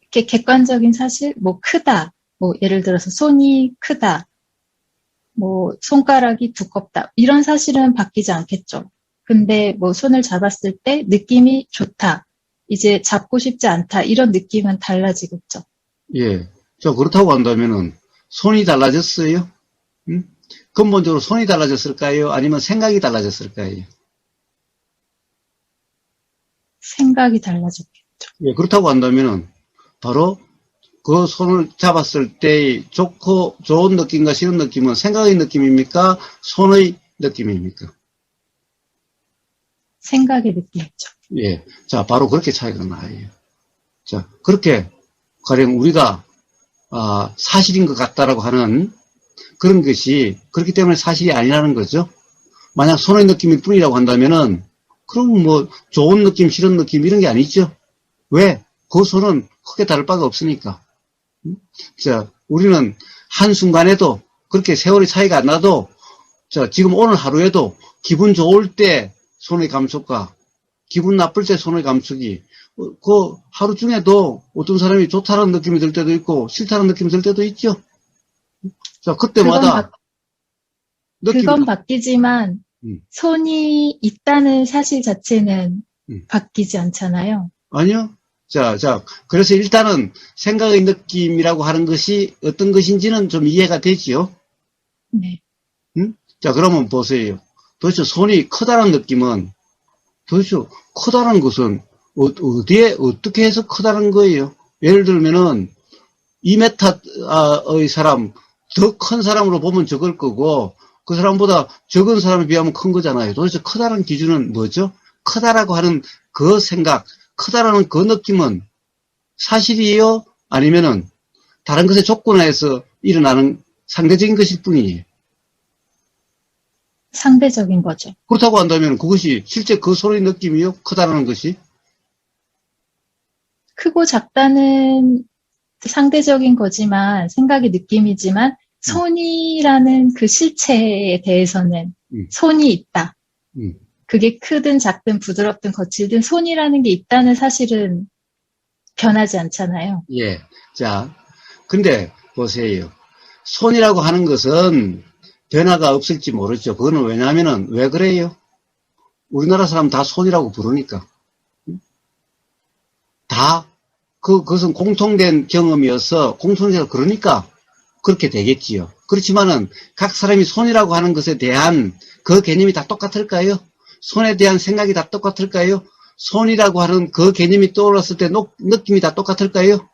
이렇게 객관적인 사실, 뭐, 크다. 뭐, 예를 들어서 손이 크다. 뭐, 손가락이 두껍다. 이런 사실은 바뀌지 않겠죠. 근데 뭐, 손을 잡았을 때 느낌이 좋다. 이제 잡고 싶지 않다. 이런 느낌은 달라지겠죠. 예. 자, 그렇다고 한다면은, 손이 달라졌어요? 응? 근본적으로 손이 달라졌을까요? 아니면 생각이 달라졌을까요? 생각이 달라졌겠죠. 예, 그렇다고 한다면은, 바로 그 손을 잡았을 때 좋은 느낌과 싫은 느낌은 생각의 느낌입니까? 손의 느낌입니까? 생각의 느낌이죠. 예. 자, 바로 그렇게 차이가 나요. 자, 그렇게, 가령 우리가, 사실인 것 같다라고 하는 그런 것이, 그렇기 때문에 사실이 아니라는 거죠. 만약 손의 느낌일 뿐이라고 한다면은, 그럼 뭐, 좋은 느낌, 싫은 느낌, 이런 게 아니죠. 왜? 그 손은 크게 다를 바가 없으니까. 자, 우리는 한순간에도, 그렇게 세월의 차이가 안 나도, 자, 지금 오늘 하루에도, 기분 좋을 때 손의 감촉과, 기분 나쁠 때 손의 감촉이, 그 하루 중에도 어떤 사람이 좋다는 느낌이 들 때도 있고, 싫다는 느낌이 들 때도 있죠. 자, 그때마다 그건 바뀌지만 손이 있다는 사실 자체는 바뀌지 않잖아요. 아니요. 자, 그래서 일단은 생각의 느낌이라고 하는 것이 어떤 것인지는 좀 이해가 되지요. 네. 자, 그러면 보세요. 도대체 손이 크다는 느낌은 도대체 크다는 것은 어디에 어떻게 해서 크다는 거예요? 예를 들면은 2m의 사람 더 큰 사람으로 보면 적을 거고, 그 사람보다 적은 사람에 비하면 큰 거잖아요. 도대체 크다는 기준은 뭐죠? 크다라고 하는 그 생각, 크다라는 그 느낌은 사실이에요? 아니면은 다른 것에 조건화해서 일어나는 상대적인 것일 뿐이에요. 상대적인 거죠. 그렇다고 한다면 그것이 실제 그 소리의 느낌이요? 크다라는 것이? 크고 작다는 상대적인 거지만, 생각의 느낌이지만, 손이라는 그 실체에 대해서는 손이 있다. 그게 크든 작든 부드럽든 거칠든 손이라는 게 있다는 사실은 변하지 않잖아요. 예. 자, 근데 보세요. 손이라고 하는 것은 변화가 없을지 모르죠. 그거는 왜냐하면은 왜 그래요? 우리나라 사람 다 손이라고 부르니까. 다 그것은 공통된 경험이어서 공통적으로 그러니까 그렇게 되겠지요. 그렇지만은 각 사람이 손이라고 하는 것에 대한 그 개념이 다 똑같을까요? 손에 대한 생각이 다 똑같을까요? 손이라고 하는 그 개념이 떠올랐을 때 느낌이 다 똑같을까요?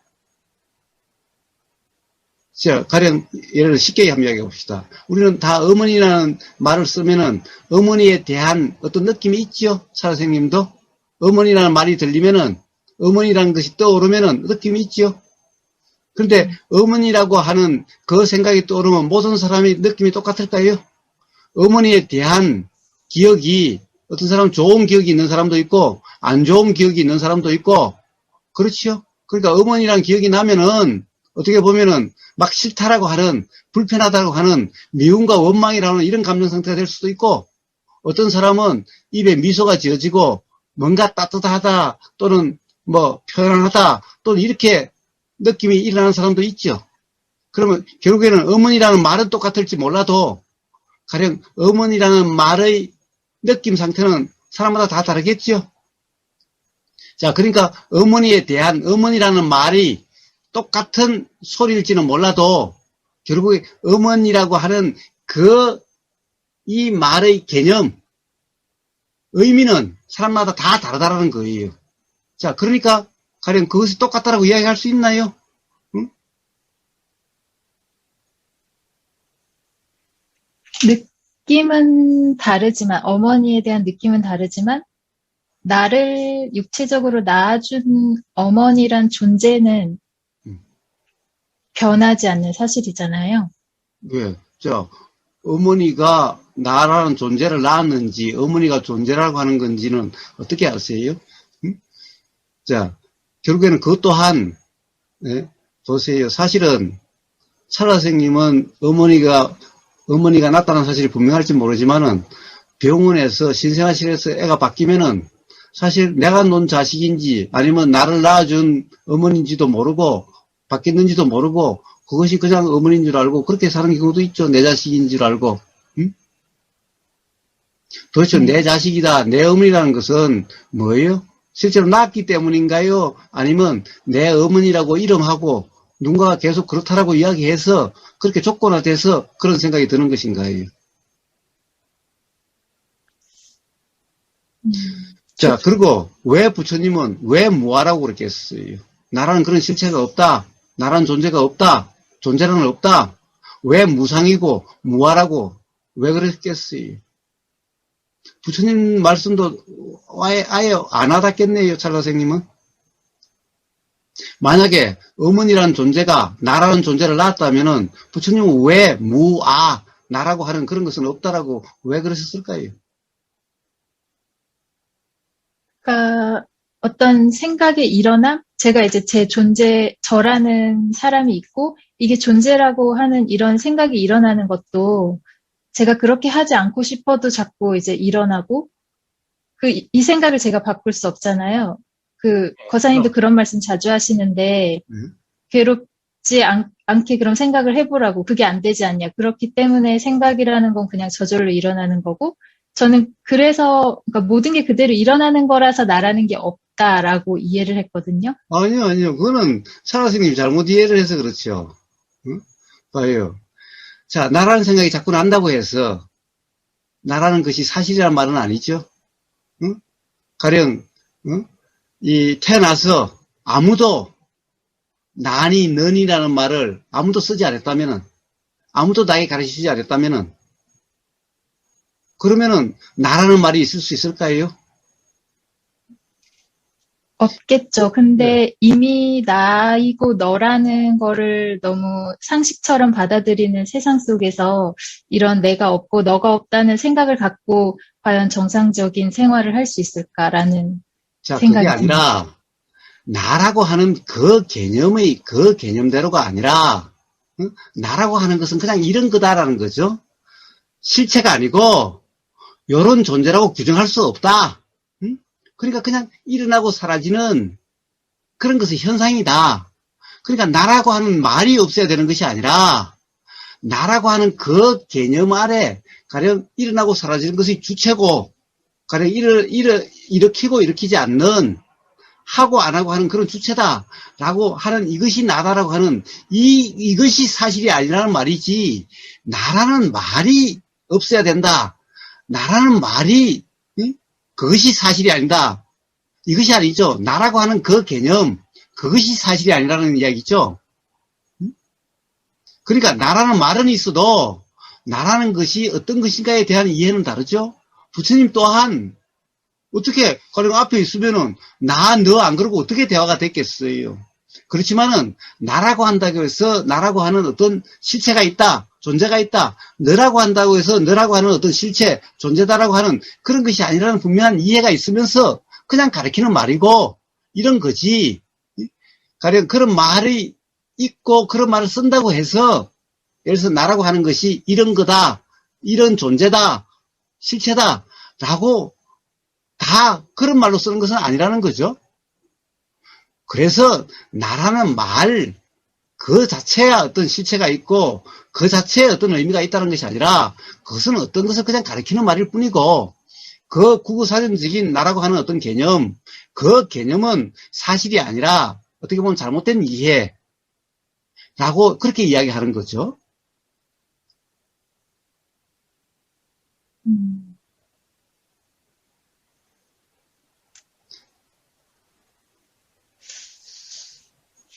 자, 가령 예를 들어 쉽게 한번 이야기해 봅시다. 우리는 다 어머니라는 말을 쓰면은 어머니에 대한 어떤 느낌이 있죠? 차 선생님도 어머니라는 말이 들리면은 어머니라는 것이 떠오르면은 느낌이 있죠? 그런데 어머니라고 하는 그 생각이 떠오르면 모든 사람의 느낌이 똑같을까요? 어머니에 대한 기억이 어떤 사람은 좋은 기억이 있는 사람도 있고 안 좋은 기억이 있는 사람도 있고 그렇죠? 그러니까 어머니라는 기억이 나면은 어떻게 보면은 막 싫다라고 하는 불편하다고 하는 미움과 원망이라는 이런 감정 상태가 될 수도 있고 어떤 사람은 입에 미소가 지어지고 뭔가 따뜻하다 또는 뭐 편안하다 또는 이렇게 느낌이 일어나는 사람도 있죠. 그러면 결국에는 어머니라는 말은 똑같을지 몰라도 가령 어머니라는 말의 느낌 상태는 사람마다 다 다르겠죠. 자, 그러니까 어머니에 대한 어머니라는 말이 똑같은 소리일지는 몰라도 결국에 어머니라고 하는 이 말의 개념, 의미는 사람마다 다 다르다라는 거예요. 자, 그러니까 가령 그것이 똑같다라고 이야기할 수 있나요? 응? 느낌은 다르지만, 어머니에 대한 느낌은 다르지만, 나를 육체적으로 낳아준 어머니란 존재는 변하지 않는 사실이잖아요. 네. 자, 어머니가 나라는 존재를 낳았는지, 어머니가 존재라고 하는 건지는 어떻게 아세요? 응? 자, 결국에는 그것 또한, 네? 보세요. 사실은, 찰 선생님은 어머니가 나타난 사실이 분명할지 모르지만은, 병원에서, 신생아실에서 애가 바뀌면은, 사실 내가 논 자식인지, 아니면 나를 낳아준 어머니인지도 모르고, 바뀌었는지도 모르고, 그것이 그냥 어머니인 줄 알고, 그렇게 사는 경우도 있죠. 내 자식인 줄 알고. 응? 도대체 내 자식이다, 내 어머니라는 것은 뭐예요? 실제로 낳았기 때문인가요? 아니면 내 어머니라고 이름하고 누군가가 계속 그렇다라고 이야기해서 그렇게 조건화돼서 그런 생각이 드는 것인가요? 자, 그리고 왜 부처님은 왜 무아라고 그렇게 했어요? 나라는 그런 실체가 없다. 나라는 존재가 없다. 존재는 없다. 왜 무상이고 무아라고 왜 그랬겠어요? 부처님 말씀도 아예 안 와닿겠네요, 찰 선생님은. 만약에 어머니라는 존재가 나라는 존재를 낳았다면은 부처님은 왜 무아 나라고 하는 그런 것은 없다라고 왜 그러셨을까요? 그러니까 어떤 생각의 일어남? 제가 이제 제 존재, 저라는 사람이 있고 이게 존재라고 하는 이런 생각이 일어나는 것도 제가 그렇게 하지 않고 싶어도 자꾸 이제 일어나고 이 생각을 제가 바꿀 수 없잖아요. 거사님도 그런 말씀 자주 하시는데 괴롭지 않게 그런 생각을 해보라고 그게 안 되지 않냐. 그렇기 때문에 생각이라는 건 그냥 저절로 일어나는 거고 저는 그래서 그러니까 모든 게 그대로 일어나는 거라서 나라는 게 없다라고 이해를 했거든요. 아니요. 그거는 찰 선생님이 잘못 이해를 해서 그렇죠. 응? 봐요. 자, 나라는 생각이 자꾸 난다고 해서 나라는 것이 사실이라는 말은 아니죠. 응? 가령 응? 태어나서 아무도 나니 너니라는 말을 아무도 쓰지 않았다면은 아무도 나에게 가르치지 않았다면은, 그러면은 나라는 말이 있을 수 있을까요? 없겠죠. 네. 근데 이미 나이고 너라는 거를 너무 상식처럼 받아들이는 세상 속에서 이런 내가 없고 너가 없다는 생각을 갖고 과연 정상적인 생활을 할 수 있을까라는 자, 그게 생각이 듭니다. 아니라, 나라고 하는 그 개념의, 그 개념대로가 아니라, 응? 나라고 하는 것은 그냥 이런 거다라는 거죠. 실체가 아니고, 요런 존재라고 규정할 수 없다. 응? 그러니까 그냥 일어나고 사라지는 그런 것의 현상이다. 그러니까 나라고 하는 말이 없어야 되는 것이 아니라, 나라고 하는 그 개념 아래 가령 일어나고 사라지는 것이 주체고, 가령 일으키고 일으키지 않는, 하고 안 하고 하는 그런 주체다라고 하는 이것이 나다라고 하는 이것이 사실이 아니라는 말이지, 나라는 말이 없어야 된다. 나라는 말이, 응? 그것이 사실이 아니다. 이것이 아니죠. 나라고 하는 그 개념, 그것이 사실이 아니라는 이야기죠. 그러니까 나라는 말은 있어도 나라는 것이 어떤 것인가에 대한 이해는 다르죠. 부처님 또한 어떻게 가령 앞에 있으면은 나, 너 안 그러고 어떻게 대화가 됐겠어요. 그렇지만은 나라고 한다고 해서 나라고 하는 어떤 실체가 있다, 존재가 있다. 너라고 한다고 해서 너라고 하는 어떤 실체, 존재다라고 하는 그런 것이 아니라는 분명한 이해가 있으면서 그냥 가리키는 말이고 이런 거지. 가령 그런 말이 있고 그런 말을 쓴다고 해서 예를 들어서 나라고 하는 것이 이런 거다, 이런 존재다, 실체다라고 다 그런 말로 쓰는 것은 아니라는 거죠. 그래서 나라는 말 그 자체에 어떤 실체가 있고 그 자체에 어떤 의미가 있다는 것이 아니라 그것은 어떤 것을 그냥 가리키는 말일 뿐이고, 그 구구사전적인 나라고 하는 어떤 개념, 그 개념은 사실이 아니라 어떻게 보면 잘못된 이해라고 그렇게 이야기하는 거죠. 음.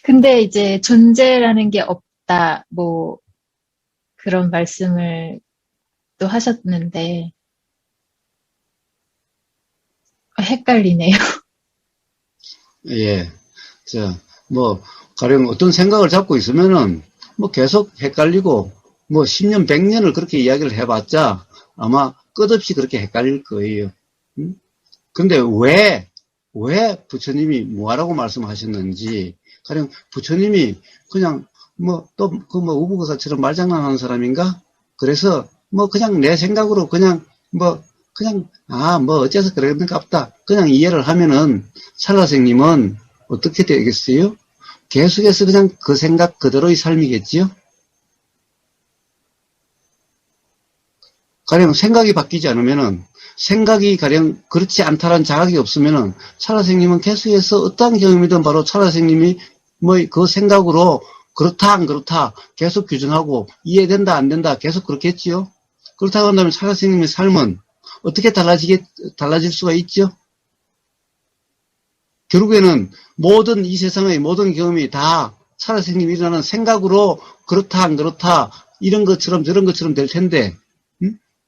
근데 이제 존재라는 게 없다, 뭐 그런 말씀을 또 하셨는데 헷갈리네요. 예. 뭐, 가령 어떤 생각을 잡고 있으면은, 뭐 계속 헷갈리고, 뭐 10년, 100년을 그렇게 이야기를 해봤자 아마 끝없이 그렇게 헷갈릴 거예요. 근데 왜 부처님이 뭐하라고 말씀하셨는지, 가령 부처님이 그냥 우부거사처럼 말장난하는 사람인가? 그래서 그냥 내 생각으로 어째서 그랬는갑다. 그냥 이해를 하면은 찰나생님은 어떻게 되겠어요? 계속해서 그냥 그 생각 그대로의 삶이겠지요? 가령 생각이 바뀌지 않으면은, 생각이 가령 그렇지 않다라는 자각이 없으면은 찰나생님은 계속해서 어떠한 경험이든 바로 찰나생님이 그 생각으로 그렇다 안 그렇다 계속 규정하고 이해된다 안 된다 계속 그렇겠지요? 그렇다고 한다면 찰나생님의 삶은 어떻게 달라질 수가 있죠? 결국에는 이 세상의 모든 경험이 다 찰나생님이 일어나는 생각으로 그렇다 안 그렇다 이런 것처럼 저런 것처럼 될 텐데,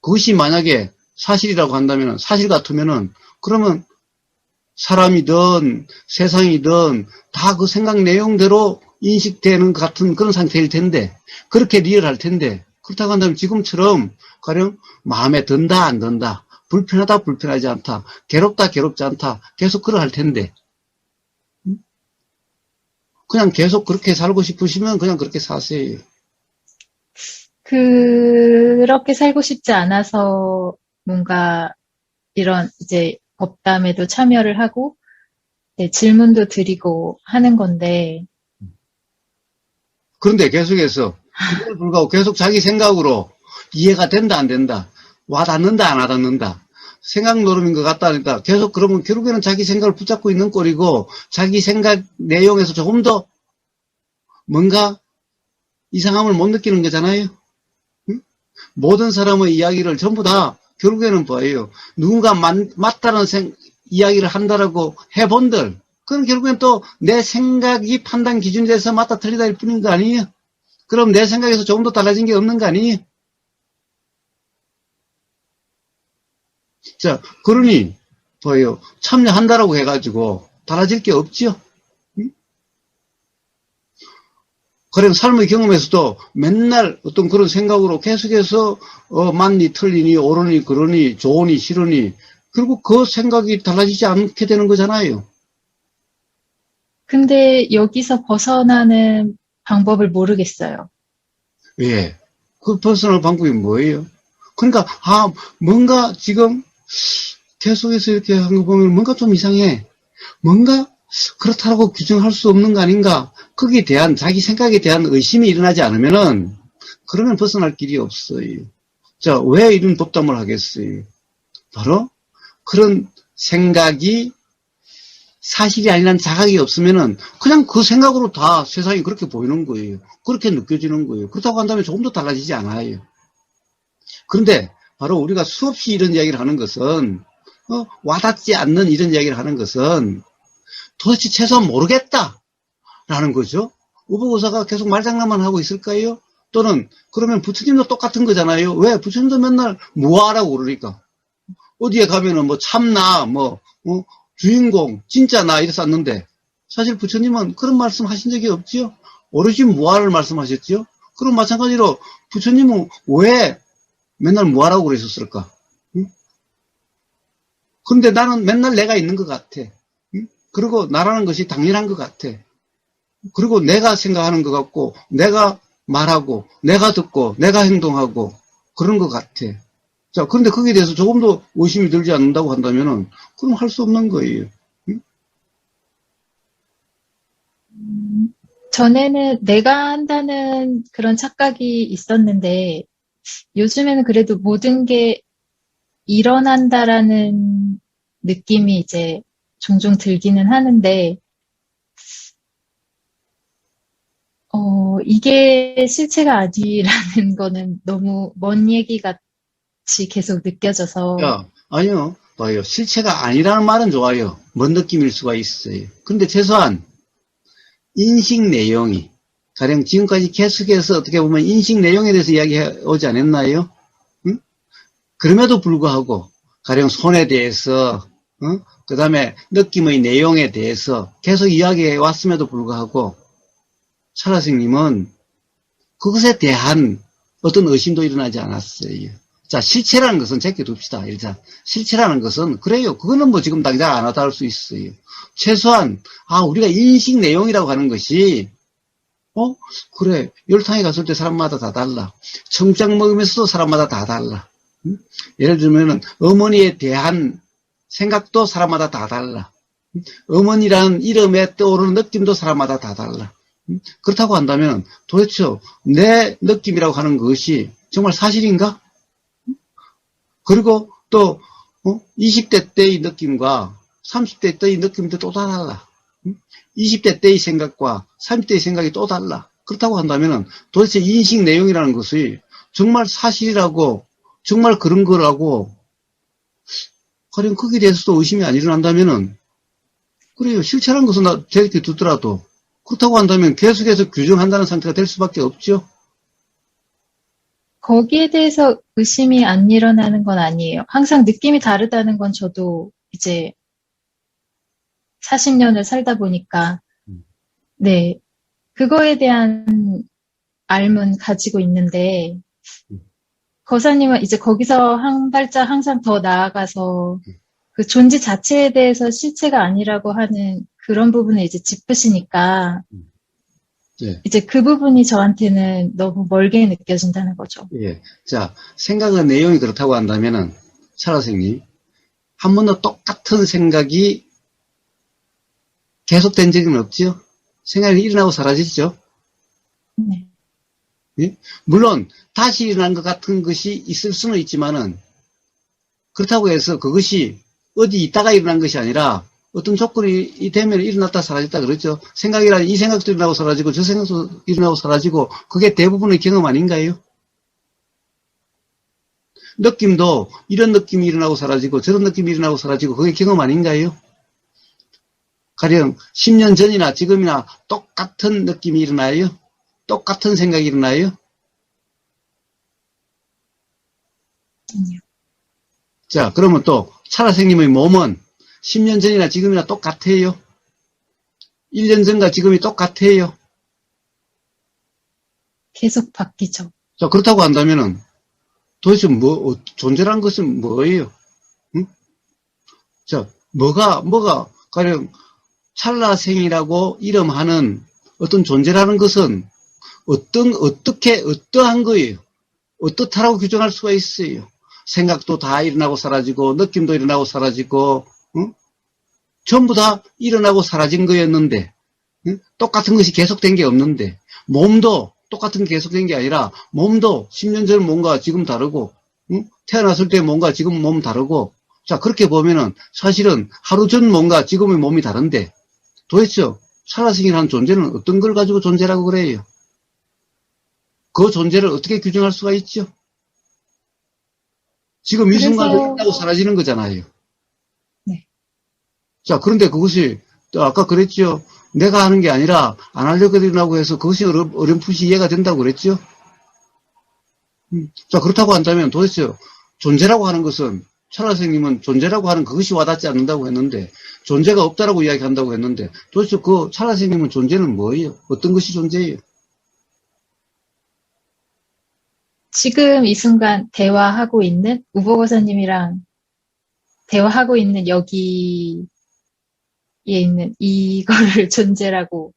그것이 만약에 사실이라고 한다면, 사실 같으면은, 그러면 사람이든 세상이든 다 그 생각 내용대로 인식되는 같은 그런 상태일 텐데, 그렇게 리얼할 텐데, 그렇다고 한다면 지금처럼 가령 마음에 든다 안 든다, 불편하다 불편하지 않다, 괴롭다 괴롭지 않다 계속 그러할 텐데, 그냥 계속 그렇게 살고 싶으시면 그냥 그렇게 사세요. 그렇게 살고 싶지 않아서 뭔가 이런 이제 법담에도 참여를 하고 질문도 드리고 하는 건데, 그런데 계속해서 그걸 불구하고 계속 자기 생각으로 이해가 된다 안 된다, 와닿는다 안 와닿는다, 생각 노름인 것 같다 하니까 계속 그러면 결국에는 자기 생각을 붙잡고 있는 꼴이고, 자기 생각 내용에서 조금 더 뭔가 이상함을 못 느끼는 거잖아요. 응? 모든 사람의 이야기를 전부 다 결국에는 뭐예요? 누군가 맞다는 이야기를 한다라고 해본들, 그건 결국엔 또 내 생각이 판단 기준에 대해서 맞다 틀리다일 뿐인 거 아니에요? 그럼 내 생각에서 조금 더 달라진 게 없는 거 아니니? 자, 그러니, 뭐예요? 참여한다라고 해가지고 달라질 게 없지요? 응? 그럼 삶의 경험에서도 맨날 어떤 그런 생각으로 계속해서, 맞니, 틀리니, 옳으니, 그러니, 좋으니, 싫으니, 그리고 그 생각이 달라지지 않게 되는 거잖아요. 근데 여기서 벗어나는 방법을 모르겠어요. 예. 그 벗어날 방법이 뭐예요? 그러니까, 뭔가 지금 계속해서 이렇게 한 거 보면 뭔가 좀 이상해. 뭔가 그렇다고 규정할 수 없는 거 아닌가? 거기에 대한, 자기 생각에 대한 의심이 일어나지 않으면은, 그러면 벗어날 길이 없어요. 자, 왜 이런 독담을 하겠어요? 바로 그런 생각이 사실이 아니란 자각이 없으면은 그냥 그 생각으로 다 세상이 그렇게 보이는 거예요. 그렇게 느껴지는 거예요. 그렇다고 한다면 조금 더 달라지지 않아요. 그런데 바로 우리가 수없이 이런 이야기를 하는 것은 와닿지 않는 이런 이야기를 하는 것은 도대체 최소한 모르겠다라는 거죠. 우보고사가 계속 말장난만 하고 있을까요? 또는 그러면 부처님도 똑같은 거잖아요. 왜? 부처님도 맨날 무아라고 그러니까. 어디에 가면은 뭐 참나, 주인공, 진짜 나 이래 썼는데 사실 부처님은 그런 말씀 하신 적이 없지요. 오로지 무아를 말씀하셨지요. 그럼 마찬가지로 부처님은 왜 맨날 무아라고 그러셨을까? 응? 그런데 나는 맨날 내가 있는 것 같아. 응? 그리고 나라는 것이 당연한 것 같아. 그리고 내가 생각하는 것 같고 내가 말하고 내가 듣고 내가 행동하고 그런 것 같아. 자, 그런데 거기에 대해서 조금 더 의심이 들지 않는다고 한다면은, 그럼 할 수 없는 거예요. 응? 전에는 내가 한다는 그런 착각이 있었는데, 요즘에는 그래도 모든 게 일어난다라는 느낌이 이제 종종 들기는 하는데, 이게 실체가 아니라는 거는 너무 먼 얘기 같이 계속 느껴져서, 야, 아니요. 봐요. 실체가 아니라는 말은 좋아요. 뭔 느낌일 수가 있어요. 근데 최소한, 인식 내용이, 가령 지금까지 계속해서 어떻게 보면 인식 내용에 대해서 이야기해 오지 않았나요? 응? 그럼에도 불구하고, 가령 손에 대해서, 그 다음에 느낌의 내용에 대해서 계속 이야기해 왔음에도 불구하고, 차라스님은 그것에 대한 어떤 의심도 일어나지 않았어요. 자, 실체라는 것은 제껴둡시다. 일단 실체라는 것은 그래요. 그거는 뭐 지금 당장 안 하다 할 수 있어요. 최소한 우리가 인식 내용이라고 하는 것이 그래, 열탕에 갔을 때 사람마다 다 달라. 청장 먹으면서도 사람마다 다 달라. 응? 예를 들면은 어머니에 대한 생각도 사람마다 다 달라. 어머니라는 이름에 떠오르는 느낌도 사람마다 다 달라. 그렇다고 한다면 도대체 내 느낌이라고 하는 것이 정말 사실인가? 그리고 또 20대 때의 느낌과 30대 때의 느낌도 또 달라. 20대 때의 생각과 30대의 생각이 또 달라. 그렇다고 한다면 도대체 인식 내용이라는 것이 정말 사실이라고 정말 그런 거라고 가령 거기에 대해서도 의심이 안 일어난다면은 그래요. 실체라는 것은 저렇게 두더라도 그렇다고 한다면 계속해서 규정한다는 상태가 될 수밖에 없죠. 거기에 대해서 의심이 안 일어나는 건 아니에요. 항상 느낌이 다르다는 건 저도 이제 40년을 살다 보니까, 네, 그거에 대한 알은 가지고 있는데, 거사님은 이제 거기서 한 발짝 항상 더 나아가서 그 존재 자체에 대해서 실체가 아니라고 하는 그런 부분을 이제 짚으시니까, 네. 이제 그 부분이 저한테는 너무 멀게 느껴진다는 거죠. 예. 자, 생각의 내용이 그렇다고 한다면은, 차라생님, 한 번도 똑같은 생각이 계속된 적은 없지요? 생각이 일어나고 사라지죠? 네. 예? 물론, 다시 일어난 것 같은 것이 있을 수는 있지만은, 그렇다고 해서 그것이 어디 있다가 일어난 것이 아니라, 어떤 조건이 되면 일어났다 사라졌다 그러죠. 생각이란 이 생각도 일어나고 사라지고 저 생각도 일어나고 사라지고 그게 대부분의 경험 아닌가요? 느낌도 이런 느낌이 일어나고 사라지고 저런 느낌이 일어나고 사라지고 그게 경험 아닌가요? 가령 10년 전이나 지금이나 똑같은 느낌이 일어나요? 똑같은 생각이 일어나요? 아니요. 자, 그러면 또 살아생님의 몸은 10년 전이나 지금이나 똑같아요? 1년 전과 지금이 똑같아요? 계속 바뀌죠. 자, 그렇다고 한다면은 도대체 존재라는 것은 뭐예요? 응? 자, 가령 찰나생이라고 이름하는 어떤 존재라는 것은 어떠한 거예요? 어떻다라고 규정할 수가 있어요? 생각도 다 일어나고 사라지고, 느낌도 일어나고 사라지고, 응? 전부 다 일어나고 사라진 거였는데, 응? 똑같은 것이 계속된 게 없는데, 몸도 똑같은 게 계속된 게 아니라, 몸도 10년 전 몸과 지금 다르고, 응? 태어났을 때 몸과 지금 몸 다르고, 자, 그렇게 보면은 사실은 하루 전 몸과 지금의 몸이 다른데, 도대체 살아생이라는 존재는 어떤 걸 가지고 존재라고 그래요? 그 존재를 어떻게 규정할 수가 있죠? 지금 이 순간도 일어나고 사라지는 거잖아요. 네. 자, 그런데 그것이 아까 그랬죠. 내가 하는 게 아니라 안 하려고 일어나고 해서 그것이 어렴풋이 이해가 된다고 그랬죠. 자, 그렇다고 한다면 도대체 존재라고 하는 것은 철학 선생님은 존재라고 하는 그것이 와닿지 않는다고 했는데 존재가 없다라고 이야기한다고 했는데 도대체 그 철학 선생님은 존재는 뭐예요? 어떤 것이 존재예요? 지금 이 순간 대화하고 있는 우보고사님이랑 대화하고 있는 여기에 있는 이거를 존재라고.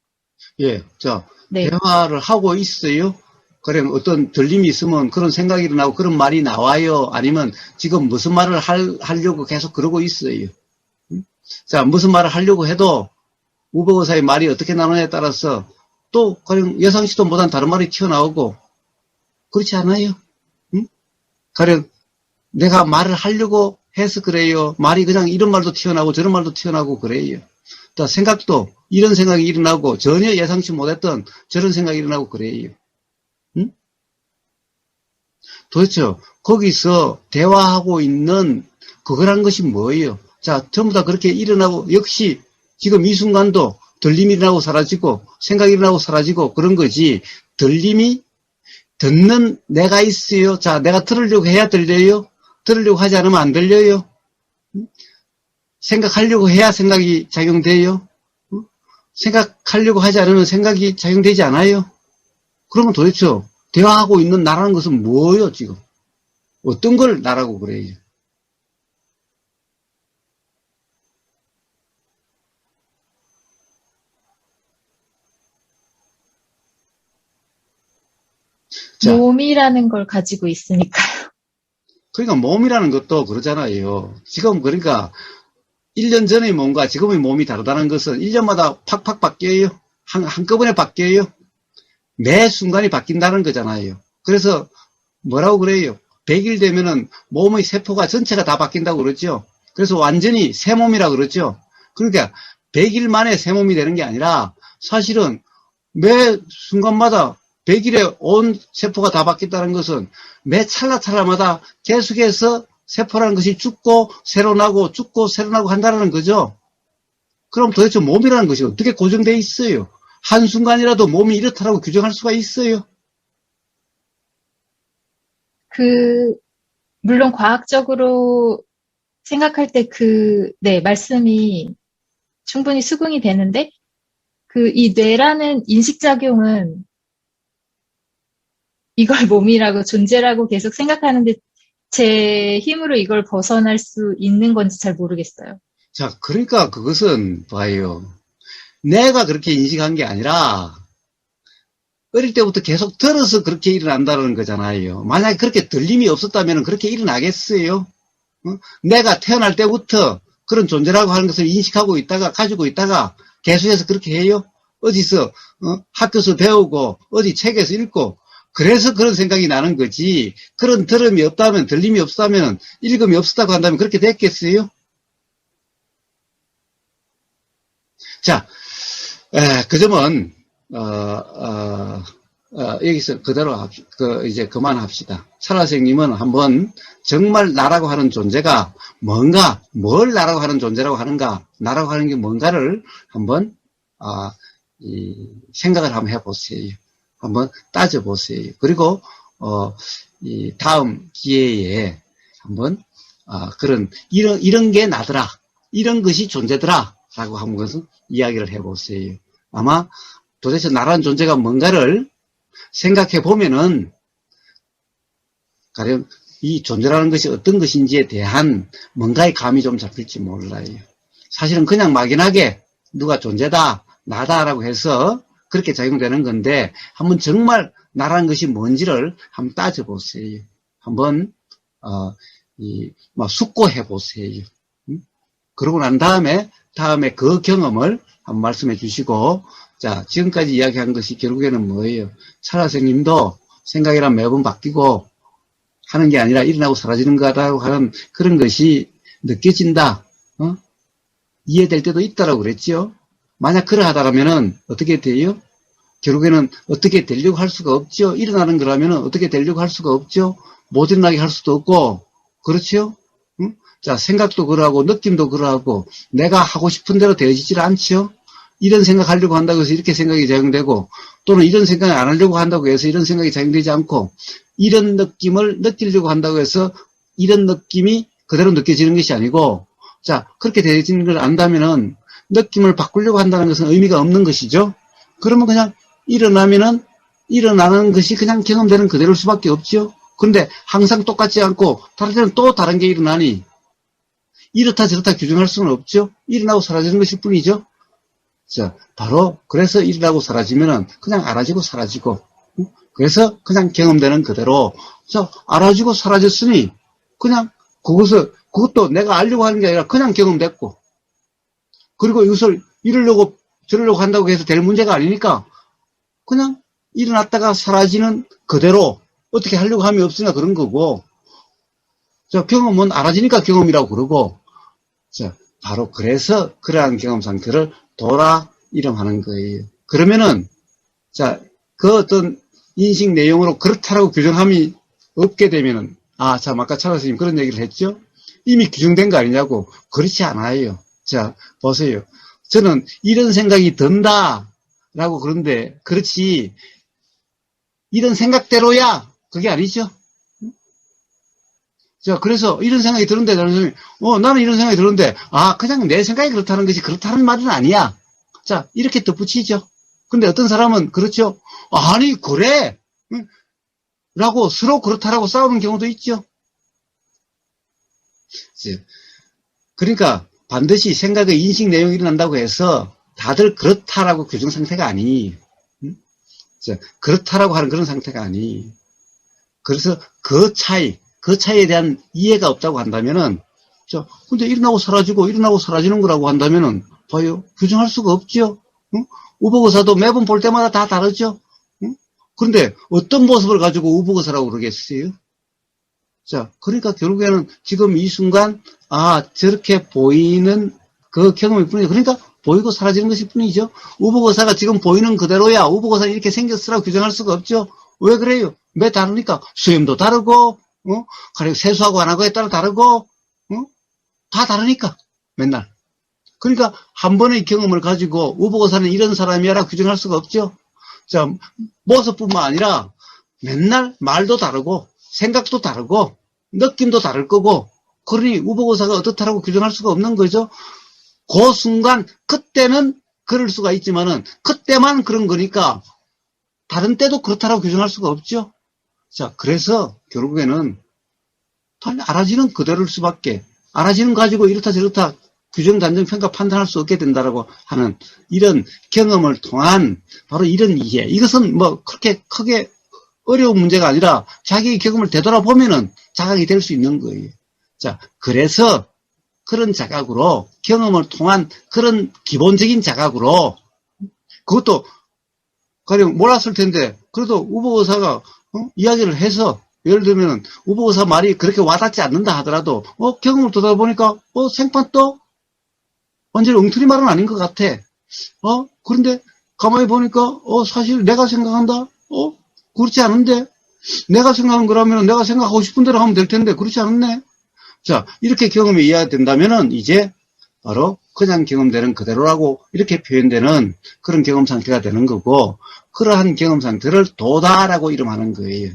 예, 자, 네. 대화를 하고 있어요. 그럼 어떤 들림이 있으면 그런 생각이 일어나고 그런 말이 나와요. 아니면 지금 무슨 말을 하려고 계속 그러고 있어요. 자, 무슨 말을 하려고 해도 우보고사의 말이 어떻게 나누냐에 따라서 또 가령 예상치도 못한 다른 말이 튀어나오고 그렇지 않아요? 응? 가령 내가 말을 하려고 해서 그래요. 말이 그냥 이런 말도 튀어나오고 저런 말도 튀어나오고 그래요. 또 생각도 이런 생각이 일어나고 전혀 예상치 못했던 저런 생각이 일어나고 그래요. 응? 도대체 거기서 대화하고 있는 그거란 것이 뭐예요? 자, 전부 다 그렇게 일어나고 역시 지금 이 순간도 들림이 일어나고 사라지고 생각이 일어나고 사라지고 그런 거지. 들림이 듣는 내가 있어요. 자, 내가 들으려고 해야 들려요? 들으려고 하지 않으면 안 들려요? 생각하려고 해야 생각이 작용돼요? 생각하려고 하지 않으면 생각이 작용되지 않아요? 그러면 도대체 대화하고 있는 나라는 것은 뭐예요, 지금? 어떤 걸 나라고 그래요? 자, 몸이라는 걸 가지고 있으니까요. 그러니까 몸이라는 것도 그러잖아요. 지금 그러니까 1년 전의 몸과 지금의 몸이 다르다는 것은 1년마다 팍팍 바뀌어요. 한꺼번에 바뀌어요. 매 순간이 바뀐다는 거잖아요. 그래서 뭐라고 그래요? 100일 되면은 몸의 세포가 전체가 다 바뀐다고 그러죠. 그래서 완전히 새 몸이라고 그러죠. 그러니까 100일 만에 새 몸이 되는 게 아니라 사실은 매 순간마다 100일에 온 세포가 다 바뀌었다는 것은 매 찰나찰나마다 계속해서 세포라는 것이 죽고 새로 나고 죽고 새로 나고 한다는 거죠. 그럼 도대체 몸이라는 것이 어떻게 고정되어 있어요? 한순간이라도 몸이 이렇다라고 규정할 수가 있어요? 물론 과학적으로 생각할 때 네, 말씀이 충분히 수긍이 되는데, 이 뇌라는 인식작용은 이걸 몸이라고, 존재라고 계속 생각하는데, 제 힘으로 이걸 벗어날 수 있는 건지 잘 모르겠어요. 자, 그러니까 그것은 봐요. 내가 그렇게 인식한 게 아니라, 어릴 때부터 계속 들어서 그렇게 일어난다는 거잖아요. 만약에 그렇게 들림이 없었다면 그렇게 일어나겠어요? 내가 태어날 때부터 그런 존재라고 하는 것을 인식하고 있다가, 가지고 있다가 계속해서 그렇게 해요? 어디서, 학교에서 배우고, 어디 책에서 읽고, 그래서 그런 생각이 나는 거지. 그런 들음이 없다면, 들림이 없다면, 읽음이 없었다고 한다면 그렇게 됐겠어요? 자, 그 점은, 여기서 그대로 이제 그만합시다. 살아생님은 한번 정말 나라고 하는 존재가 뭔가, 뭘 나라고 하는 존재라고 하는가, 나라고 하는 게 뭔가를 한번, 생각을 한번 해보세요. 한번 따져보세요. 그리고, 이 다음 기회에 한번, 이런 게 나더라. 이런 것이 존재더라. 라고 한 것은 이야기를 해보세요. 아마 도대체 나라는 존재가 뭔가를 생각해 보면은, 가령 이 존재라는 것이 어떤 것인지에 대한 뭔가의 감이 좀 잡힐지 몰라요. 사실은 그냥 막연하게 누가 존재다, 나다라고 해서 그렇게 작용되는 건데, 한번 정말 나라는 것이 뭔지를 한번 따져보세요. 한번, 숙고해 보세요. 그러고 난 다음에 그 경험을 한번 말씀해 주시고, 자, 지금까지 이야기한 것이 결국에는 뭐예요? 차라생님도 생각이란 매번 바뀌고 하는 게 아니라 일어나고 사라지는 거다라고 하는 그런 것이 느껴진다. 이해될 때도 있다라고 그랬죠? 만약 그러하다라면은 어떻게 돼요? 결국에는 어떻게 되려고 할 수가 없죠? 일어나는 거라면은 어떻게 되려고 할 수가 없죠? 못 일어나게 할 수도 없고, 그렇죠? 자, 생각도 그러하고, 느낌도 그러하고, 내가 하고 싶은 대로 되어지질 않죠? 이런 생각하려고 한다고 해서 이렇게 생각이 작용되고, 또는 이런 생각을 안 하려고 한다고 해서 이런 생각이 작용되지 않고, 이런 느낌을 느끼려고 한다고 해서 이런 느낌이 그대로 느껴지는 것이 아니고, 자, 그렇게 되어지는 걸 안다면은, 느낌을 바꾸려고 한다는 것은 의미가 없는 것이죠? 그러면 그냥 일어나면은, 일어나는 것이 그냥 경험되는 그대로일 수밖에 없죠? 근데 항상 똑같지 않고, 다른 때는 또 다른 게 일어나니, 이렇다 저렇다 규정할 수는 없죠? 일어나고 사라지는 것일 뿐이죠? 자, 바로, 그래서 일어나고 사라지면은 그냥 알아지고 사라지고, 그래서 그냥 경험되는 그대로, 자, 알아지고 사라졌으니, 그냥 그것도 내가 알려고 하는 게 아니라 그냥 경험됐고, 그리고 이것을 이러려고 저러려고 한다고 해서 될 문제가 아니니까, 그냥 일어났다가 사라지는 그대로, 어떻게 하려고 함이 없으니까 그런 거고, 자, 경험은 알아지니까 경험이라고 그러고, 자, 바로 그래서 그러한 경험 상태를 도라 이름하는 거예요. 그러면은, 자, 그 어떤 인식 내용으로 그렇다라고 규정함이 없게 되면은, 참, 아까 차 선생님 그런 얘기를 했죠? 이미 규정된 거 아니냐고. 그렇지 않아요. 자, 보세요. 저는 이런 생각이 든다라고 그런데, 그렇지, 이런 생각대로야, 그게 아니죠? 자, 그래서 이런 생각이 드는데, 나는 이런 생각이 드는데, 그냥 내 생각이 그렇다는 것이 그렇다는 말은 아니야. 자, 이렇게 덧붙이죠. 근데 어떤 사람은, 그렇죠. 아니, 그래. 라고 서로 그렇다라고 싸우는 경우도 있죠. 그러니까 반드시 생각의 인식 내용이 일어난다고 해서 다들 그렇다라고 규정 상태가 아니. 자, 그렇다라고 하는 그런 상태가 아니. 그래서 그 차이에 대한 이해가 없다고 한다면은, 자, 근데 일어나고 사라지는 거라고 한다면은, 봐요. 규정할 수가 없죠? 우보거사도 매번 볼 때마다 다 다르죠? 그런데 어떤 모습을 가지고 우보거사라고 그러겠어요? 자, 그러니까 결국에는 지금 이 순간, 저렇게 보이는 그 경험일 뿐이죠. 그러니까 보이고 사라지는 것일 뿐이죠. 우보거사가 지금 보이는 그대로야. 우보거사는 이렇게 생겼으라고 규정할 수가 없죠. 왜 그래요? 왜 다르니까? 수염도 다르고, 가령 세수하고 안 하고에 따라 다르고, 다 다르니까, 맨날. 그러니까 한 번의 경험을 가지고 우보거사는 이런 사람이야라고 규정할 수가 없죠. 자, 모습뿐만 아니라 맨날 말도 다르고, 생각도 다르고, 느낌도 다를 거고, 그러니 우보거사가 어떻다라고 규정할 수가 없는 거죠. 그 순간, 그때는 그럴 수가 있지만은, 그때만 그런 거니까, 다른 때도 그렇다라고 규정할 수가 없죠. 자, 그래서 결국에는 알아지는 그대로일 수밖에, 알아지는 가지고 이렇다 저렇다 규정, 단정, 평가, 판단할 수 없게 된다라고 하는 이런 경험을 통한 바로 이런 이해. 이것은 뭐 그렇게 크게 어려운 문제가 아니라 자기의 경험을 되돌아보면은 자각이 될 수 있는 거예요. 자, 그래서 그런 자각으로 경험을 통한 그런 기본적인 자각으로 그것도 가령 몰랐을 텐데 그래도 우보거사가 이야기를 해서 예를 들면 우보거사 말이 그렇게 와닿지 않는다 하더라도 경험을 되돌아보니까 생판 또 완전히 엉터리 말은 아닌 것 같아. 그런데 가만히 보니까 사실 내가 생각한다. 그렇지 않은데 내가 생각한 거라면 내가 생각하고 싶은 대로 하면 될 텐데 그렇지 않네. 자, 이렇게 경험이 이해가 된다면은 이제 바로 그냥 경험되는 그대로라고 이렇게 표현되는 그런 경험 상태가 되는 거고, 그러한 경험 상태를 도다라고 이름하는 거예요.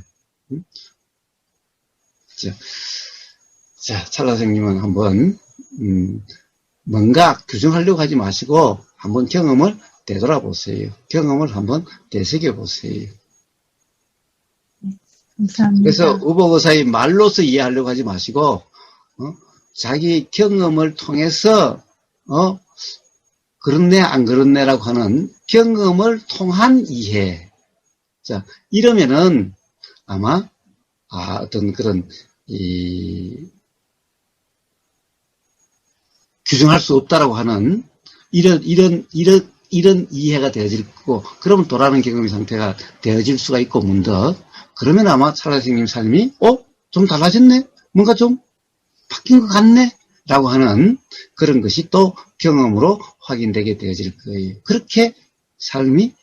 자, 찰나 선생님은 한번 뭔가 규정하려고 하지 마시고 한번 경험을 되돌아보세요. 경험을 한번 되새겨보세요. 감사합니다. 그래서 우복의사의 말로서 이해하려고 하지 마시고 자기 경험을 통해서 그렇네 안 그렇네라고 하는 경험을 통한 이해. 자, 이러면은 아마 어떤 그런 규정할 수 없다라고 하는 이런 이해가 되어질 거고, 그러면 도라는 경험의 상태가 되어질 수가 있고 문득 그러면 아마 찰나 선생님 삶이 좀 달라졌네, 뭔가 좀 바뀐 것 같네 라고 하는 그런 것이 또 경험으로 확인되게 되어질 거예요. 그렇게 삶이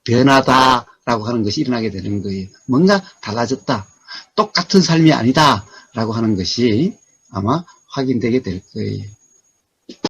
변하다라고 하는 것이 일어나게 되는 거예요. 뭔가 달라졌다, 똑같은 삶이 아니다 라고 하는 것이 아마 확인되게 될 거예요.